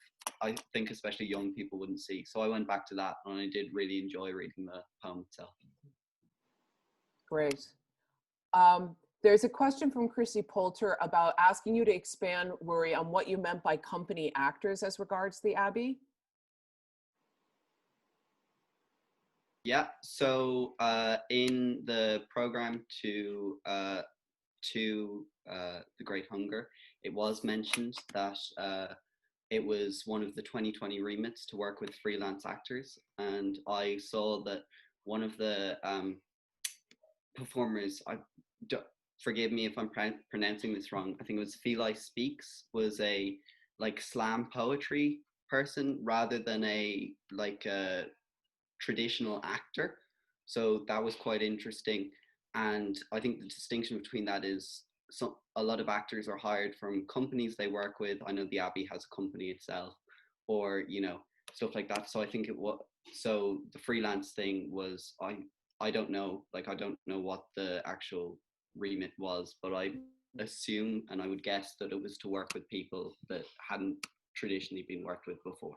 [SPEAKER 14] I think especially young people, wouldn't see. So I went back to that, and I did really enjoy reading the poem itself.
[SPEAKER 7] Great. There's a question from Chrissy Poulter about asking you to expand, Rory, on what you meant by company actors as regards the Abbey.
[SPEAKER 14] Yeah, so in the program to The Great Hunger, it was mentioned that it was one of the 2020 remits to work with freelance actors, and I saw that one of the performers, forgive me if I'm pronouncing this wrong, I think it was Feli Speaks, was a like slam poetry person rather than a traditional actor. So that was quite interesting. And I think the distinction between that is a lot of actors are hired from companies they work with. I know the Abbey has a company itself, or stuff like that. So I think so the freelance thing was, I don't know, I don't know what the actual remit was, but I assume and I would guess that it was to work with people that hadn't traditionally been worked with before.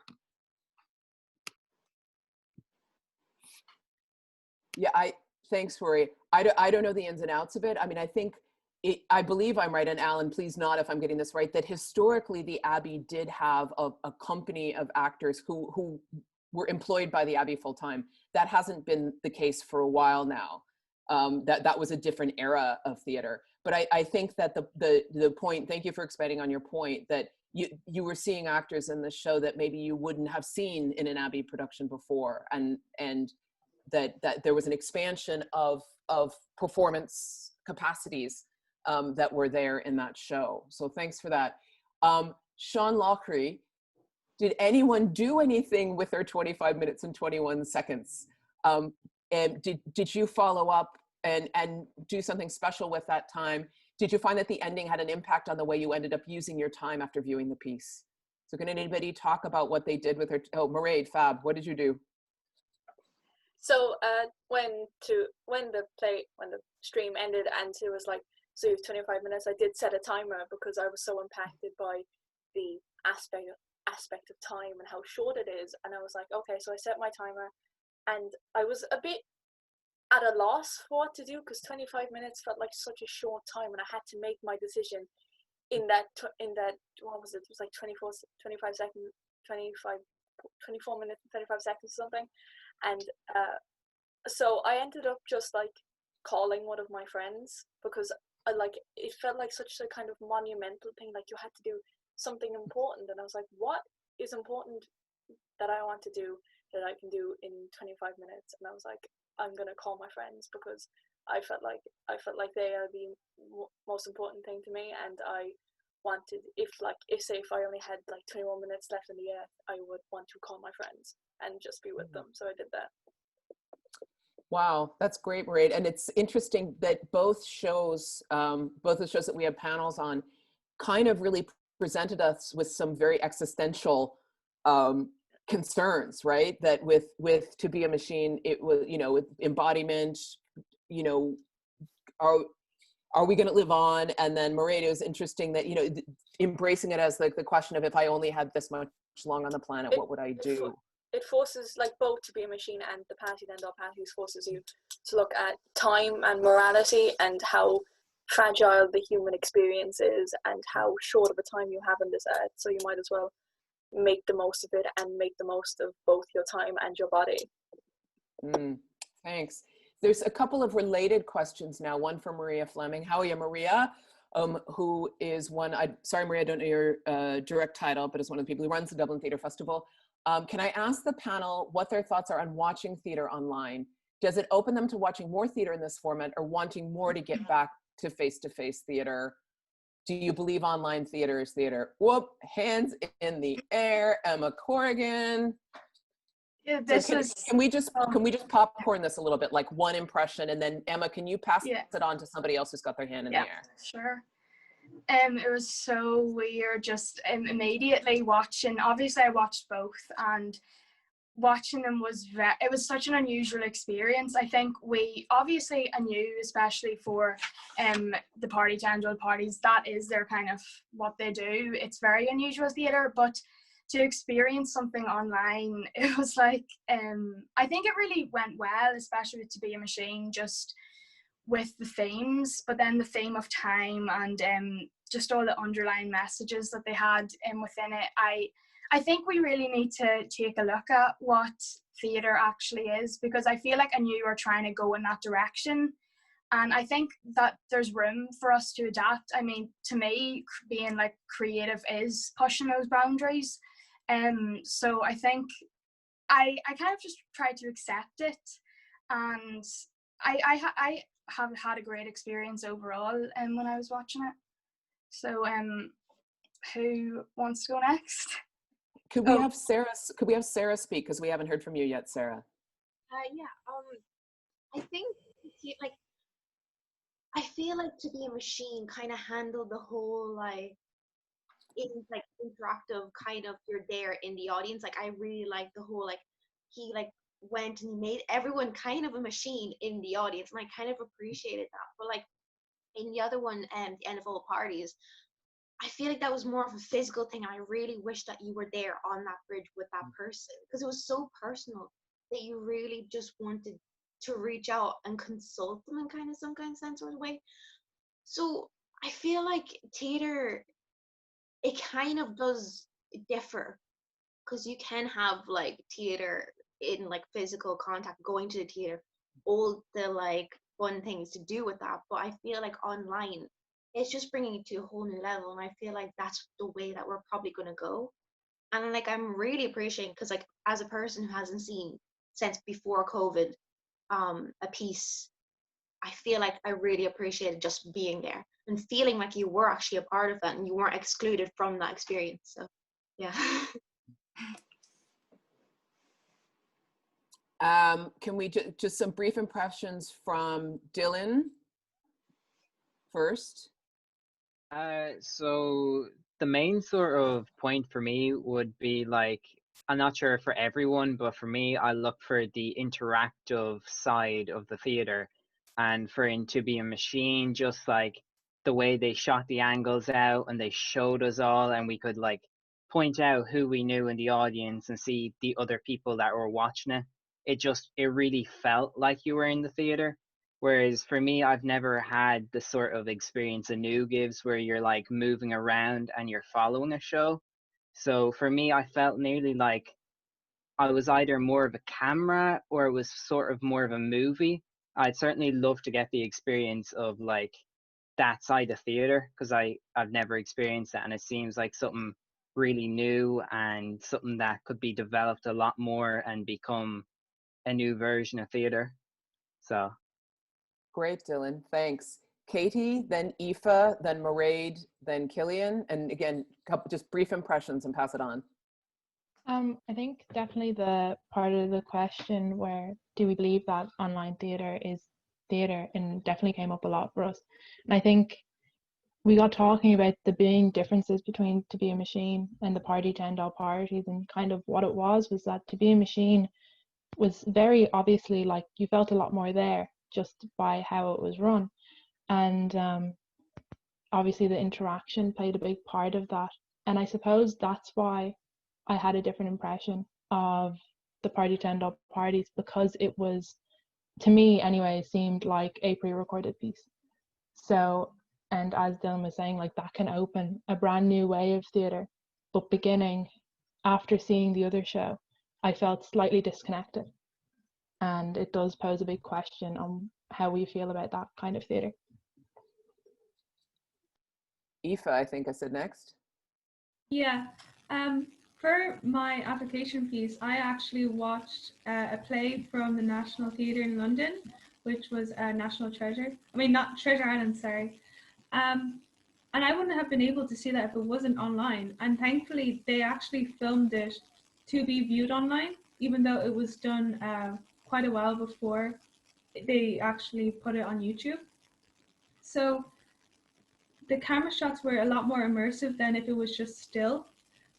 [SPEAKER 7] Yeah, thanks, Rory. I don't know the ins and outs of it. I mean, I believe I'm right, and Alan, please nod if I'm getting this right, that historically the Abbey did have a company of actors who were employed by the Abbey full time. That hasn't been the case for a while now. that was a different era of theater. But I think that the point, thank you for expanding on your point, that you were seeing actors in the show that maybe you wouldn't have seen in an Abbey production before, and that there was an expansion of performance capacities that were there in that show. So thanks for that. Sean Lockery, did anyone do anything with their 25 minutes and 21 seconds? And did you follow up and do something special with that time? Did you find that the ending had an impact on the way you ended up using your time after viewing the piece? So can anybody talk about what they did with their, Mairead, Fab, what did you do?
[SPEAKER 6] So when the stream ended and it was like, so you have 25 minutes, I did set a timer because I was so impacted by the aspect of time and how short it is. And I was like, okay, so I set my timer and I was a bit at a loss for what to do because 25 minutes felt like such a short time and I had to make my decision in that what was it? It was like 24 minutes and 35 seconds or something. And so I ended up just like calling one of my friends because it felt like such a kind of monumental thing, like you had to do something important. And I was like, what is important that I want to do that I can do in 25 minutes? And I was like, I'm gonna call my friends because I felt like they are the most important thing to me, and I wanted, if I only had like 21 minutes left in the year, I would want to call my friends and just be with them. So I did that.
[SPEAKER 7] Wow, that's great, Mairead. And it's interesting that both the shows that we have panels on kind of really presented us with some very existential concerns, right? That with To Be a Machine, it was, with embodiment, are we going to live on? And then Mairead, it was interesting that, embracing it as like the question of, if I only had this much long on the planet, what would I do?
[SPEAKER 6] It forces, like, both To Be a Machine and The Party Then All Parties forces you to look at time and morality and how fragile the human experience is and how short of a time you have on this earth. So you might as well make the most of it and make the most of both your time and your body.
[SPEAKER 7] Thanks. There's a couple of related questions now. One from Maria Fleming. How are you, Maria? Who is one, sorry, Maria, I don't know your direct title, but is one of the people who runs the Dublin Theatre Festival. Can I ask the panel what their thoughts are on watching theatre online? Does it open them to watching more theatre in this format or wanting more to get back to face-to-face theatre? Do you believe online theatre is theatre? Whoop, hands in the air. Emma Corrigan.
[SPEAKER 18] Yeah,
[SPEAKER 7] can we just popcorn this a little bit, like one impression, and then Emma, can you pass it on to somebody else who's got their hand in the air?
[SPEAKER 18] Sure. It was so weird just immediately watching. Obviously I watched both, and watching them was it was such an unusual experience. I think we obviously knew, especially for the Party to End All Parties, that is their kind of what they do. It's very unusual theatre, but to experience something online, it was like I think it really went well, especially with To Be a Machine, just with the themes, but then the theme of time and just all the underlying messages that they had within it. I think we really need to take a look at what theatre actually is, because I feel like I knew we were trying to go in that direction, and I think that there's room for us to adapt. I mean, to me, being like creative is pushing those boundaries. So I think I kind of just tried to accept it, and I have had a great experience overall when I was watching it. So who wants to go next?
[SPEAKER 7] Could we have Sarah speak, because we haven't heard from you yet, Sarah?
[SPEAKER 20] I think I feel like To Be a Machine kind of handled the whole interactive kind of, you're there in the audience. Like, I really like the whole he went and he made everyone kind of a machine in the audience, and I kind of appreciated that. But in the other one, The End of All Parties, I feel like that was more of a physical thing. I really wish that you were there on that bridge with that person, because it was so personal that you really just wanted to reach out and consult them in kind of some kind of sense or way. So I feel like theatre, it kind of does differ, because you can have theatre in physical contact, going to the theatre, all the fun things to do with that. But I feel like online, it's just bringing it to a whole new level, and I feel like that's the way that we're probably going to go. And like I'm really appreciating, because like as a person who hasn't seen since before COVID a piece, I feel like I really appreciated just being there and feeling like you were actually a part of that and you weren't excluded from that experience. So yeah.
[SPEAKER 7] Can we just some brief impressions from Dylan first?
[SPEAKER 19] So the main sort of point for me would be like, I'm not sure for everyone, but for me, I look for the interactive side of the theater, and for it to be a machine, just like the way they shot the angles out and they showed us all, and we could like point out who we knew in the audience and see the other people that were watching it. It really felt like you were in the theater. Whereas for me, I've never had the sort of experience a new gives where you're like moving around and you're following a show. So for me, I felt nearly like I was either more of a camera or it was sort of more of a movie. I'd certainly love to get the experience of like that side of theater, because I've never experienced that, and it seems like something really new and something that could be developed a lot more and become a new version of theater. So
[SPEAKER 7] Great, Dylan, thanks. Katie, then Aoife, then Mairead, then Killian, and again, just brief impressions and pass it on.
[SPEAKER 17] I think definitely the part of the question where do we believe that online theatre is theatre, and definitely came up a lot for us. And I think we got talking about the big differences between To Be a Machine and the Party to End All Parties, and kind of what it was that To Be a Machine was very obviously like you felt a lot more there just by how it was run. And obviously the interaction played a big part of that. And I suppose that's why I had a different impression of the Party to End All Parties, because it was, to me anyway, seemed like a pre-recorded piece. So, and as Dylan was saying, like that can open a brand new way of theatre. But beginning, after seeing the other show, I felt slightly disconnected. And it does pose a big question on how we feel about that kind of theatre.
[SPEAKER 7] Aoife, I think I said next.
[SPEAKER 5] Yeah. For my application piece, I actually watched a play from the National Theatre in London, which was National Treasure. I mean, not Treasure Island, sorry. And I wouldn't have been able to see that if it wasn't online. And thankfully, they actually filmed it to be viewed online, even though it was done quite a while before they actually put it on YouTube. So the camera shots were a lot more immersive than if it was just still.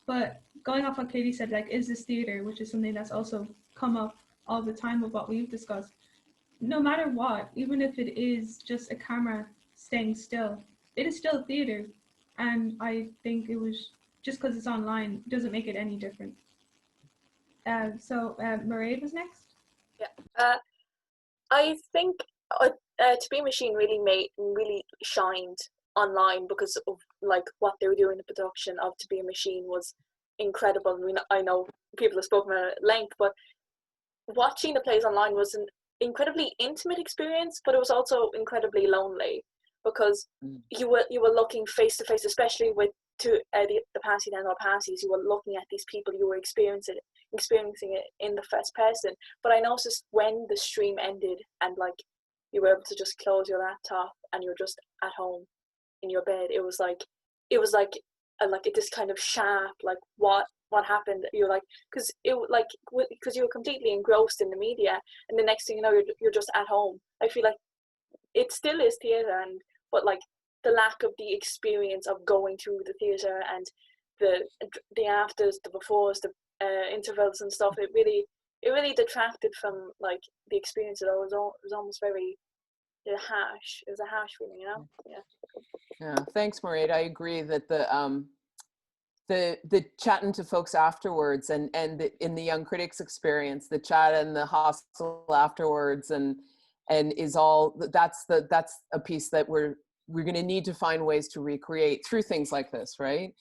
[SPEAKER 5] But going off what Katie said, like, is this theater, which is something that's also come up all the time with what we've discussed. No matter what, even if it is just a camera staying still, it is still theater. And I think it was, just because it's online, doesn't make it any different. So Mairead was next.
[SPEAKER 6] Yeah. I think To Be a Machine really shined online because of like what they were doing. The production of To Be a Machine was incredible. I mean, I know people have spoken about it at length, but watching the plays online was an incredibly intimate experience, but it was also incredibly lonely because you were looking face to face, especially with the Party to End All Parties. You were looking at these people, you were experiencing it in the first person. But I noticed when the stream ended and like you were able to just close your laptop and you're just at home in your bed, it was like this kind of sharp, like what happened. You're like, because you were completely engrossed in the media, and the next thing you know, you're just at home. I feel like it still is theatre, but like the lack of the experience of going to the theatre and the afters, the befores, the intervals and stuff, it really detracted from like the experience. It was almost very harsh. It was a harsh feeling, you know.
[SPEAKER 7] Yeah, thanks, Mairead. I agree that the chatting to folks afterwards and in the Young Critics experience, the chat and the hostel afterwards and is all that's a piece that we're going to need to find ways to recreate through things like this, right?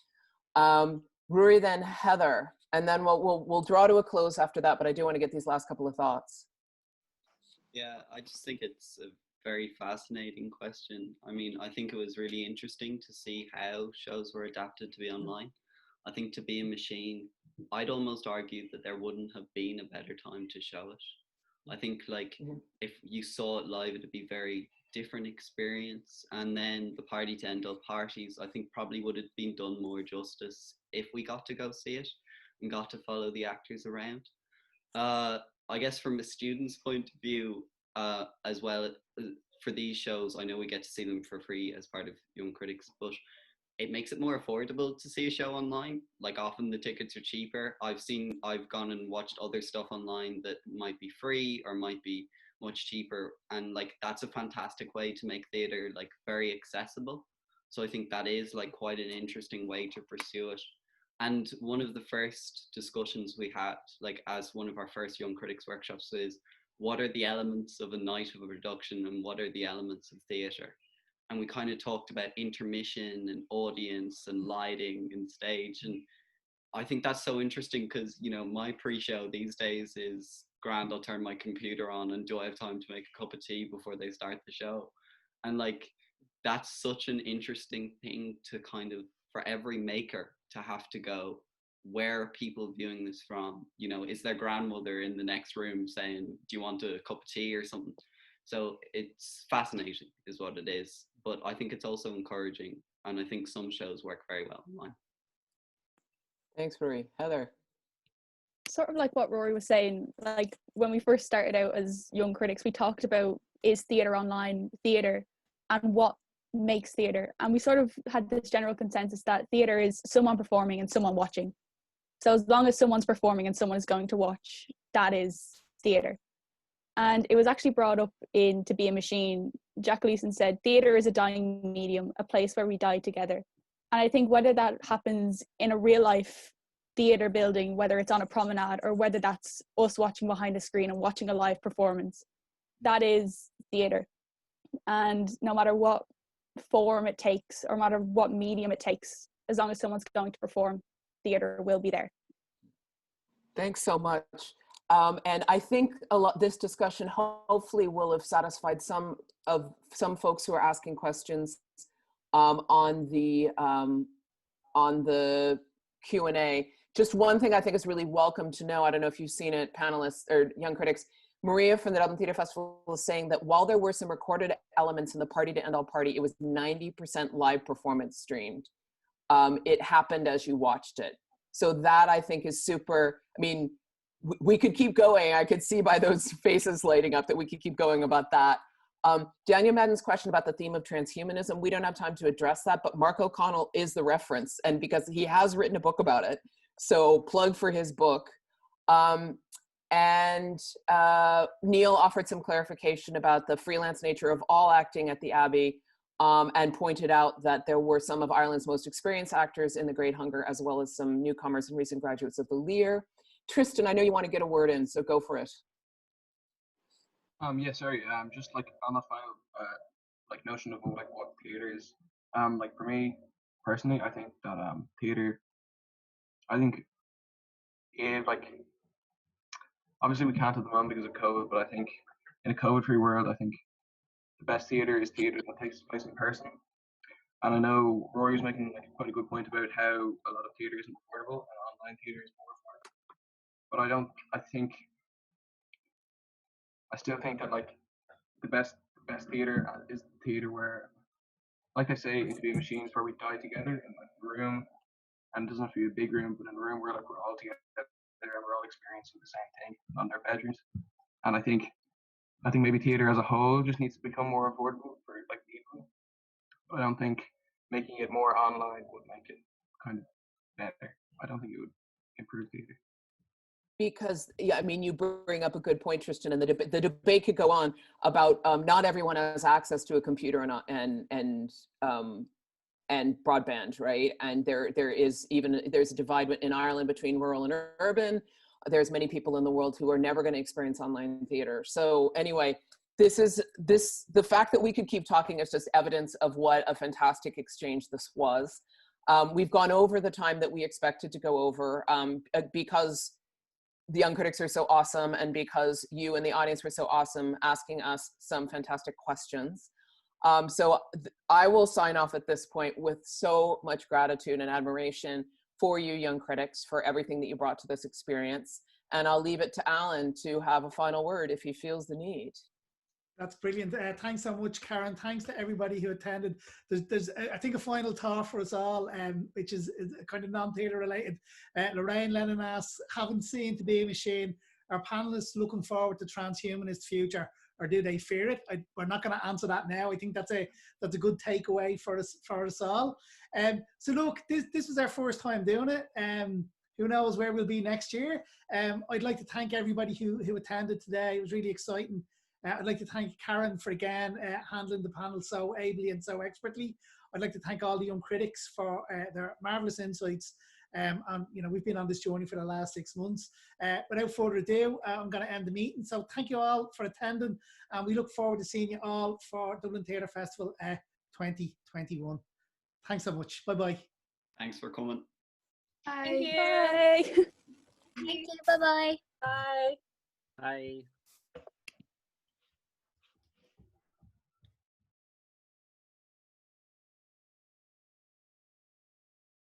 [SPEAKER 7] Rory, then Heather, and then we'll draw to a close after that. But I do want to get these last couple of thoughts.
[SPEAKER 14] Yeah, I just think it's a very fascinating question. I mean, I think it was really interesting to see how shows were adapted to be online. I think To Be a Machine, I'd almost argue that there wouldn't have been a better time to show it. I think like if you saw it live, it'd be very different experience. And then the Party to End All Parties, I think probably would have been done more justice if we got to go see it and got to follow the actors around. I guess from a student's point of view, as well, for these shows, I know we get to see them for free as part of Young Critics, but it makes it more affordable to see a show online. Like often the tickets are cheaper. I've gone and watched other stuff online that might be free or might be much cheaper. And like, that's a fantastic way to make theater like very accessible. So I think that is like quite an interesting way to pursue it. And one of the first discussions we had, like as one of our first Young Critics workshops, is what are the elements of a night of a production and what are the elements of theatre? And we kind of talked about intermission and audience and lighting and stage. And I think that's so interesting because, you know, my pre-show these days is grand. I'll turn my computer on and do I have time to make a cup of tea before they start the show? And like, that's such an interesting thing to kind of, for every maker to have to go, where are people viewing this from? You know, is their grandmother in the next room saying, do you want a cup of tea or something? So it's fascinating is what it is. But I think it's also encouraging. And I think some shows work very well online.
[SPEAKER 7] Thanks, Marie. Heather?
[SPEAKER 12] Sort of like what Rory was saying, like when we first started out as Young Critics, we talked about, is theatre online theatre and what makes theatre? And we sort of had this general consensus that theatre is someone performing and someone watching. So as long as someone's performing and someone is going to watch, that is theatre. And it was actually brought up in To Be a Machine. Jack Gleason said, theatre is a dying medium, a place where we die together. And I think whether that happens in a real life theatre building, whether it's on a promenade or whether that's us watching behind a screen and watching a live performance, that is theatre. And no matter what form it takes or no matter what medium it takes, as long as someone's going to perform, theatre will be there.
[SPEAKER 7] Thanks so much. And I think this discussion hopefully will have satisfied some folks who are asking questions on the Q&A. Just one thing I think is really welcome to know, I don't know if you've seen it, panelists or Young Critics, Maria from the Dublin Theatre Festival was saying that while there were some recorded elements in the Party to End All Party, it was 90% live performance streamed. It happened as you watched it. So that I think is super, I mean, we could keep going. I could see by those faces lighting up that we could keep going about that. Daniel Madden's question about the theme of transhumanism, we don't have time to address that, but Mark O'Connell is the reference, and because he has written a book about it, so plug for his book. And Neil offered some clarification about the freelance nature of all acting at the Abbey, and pointed out that there were some of Ireland's most experienced actors in The Great Hunger, as well as some newcomers and recent graduates of the Lear. Tristan, I know you want to get a word in, so go for it.
[SPEAKER 15] Yeah, sorry. Just like on the final like notion of like what theatre is. Like for me personally, I think that theatre. I think like obviously we can't at the moment because of COVID, but I think in a COVID-free world, I think the best theatre is theatre that takes place in person. And I know Rory was making like quite a good point about how a lot of theatre isn't affordable and online theatre is more affordable. But I still think that like the best theatre is the theatre where, like I say, in To Be a Machine is where we die together in like a room, and it doesn't have to be a big room, but in a room where like we're all together and we're all experiencing the same thing on their bedrooms. And I think maybe theatre as a whole just needs to become more affordable for like people. I don't think making it more online would make it kind of better. I don't think it would improve theatre.
[SPEAKER 7] Because, yeah, I mean, you bring up a good point, Tristan, and the debate could go on about not everyone has access to a computer and broadband, right? And there's a divide in Ireland between rural and urban. There's many people in the world who are never going to experience online theater. So anyway, the fact that we could keep talking is just evidence of what a fantastic exchange this was. We've gone over the time that we expected to go over because the young critics are so awesome and because you and the audience were so awesome asking us some fantastic questions. I will sign off at this point with so much gratitude and admiration for you young critics for everything that you brought to this experience. And I'll leave it to Alan to have a final word if he feels the need.
[SPEAKER 1] That's brilliant. Thanks so much, Karen. Thanks to everybody who attended. There's I think, a final thought for us all, which is kind of non-theatre related. Lorraine Lennon asks, haven't seen To Be a Machine. Are panelists looking forward to transhumanist future, or do they fear it? We're not going to answer that now. I think that's a good takeaway for us all. So look, this was our first time doing it. Who knows where we'll be next year? I'd like to thank everybody who attended today. It was really exciting. I'd like to thank Karen for again handling the panel so ably and so expertly. I'd like to thank all the young critics for their marvelous insights. And we've been on this journey for the last 6 months. Without further ado, I'm going to end the meeting. So thank you all for attending, and we look forward to seeing you all for Dublin Theatre Festival 2021. Thanks so much. Bye bye.
[SPEAKER 14] Thanks for coming.
[SPEAKER 3] Bye.
[SPEAKER 12] Thank you.
[SPEAKER 3] Thank you. Bye bye.
[SPEAKER 6] Bye.
[SPEAKER 19] Bye.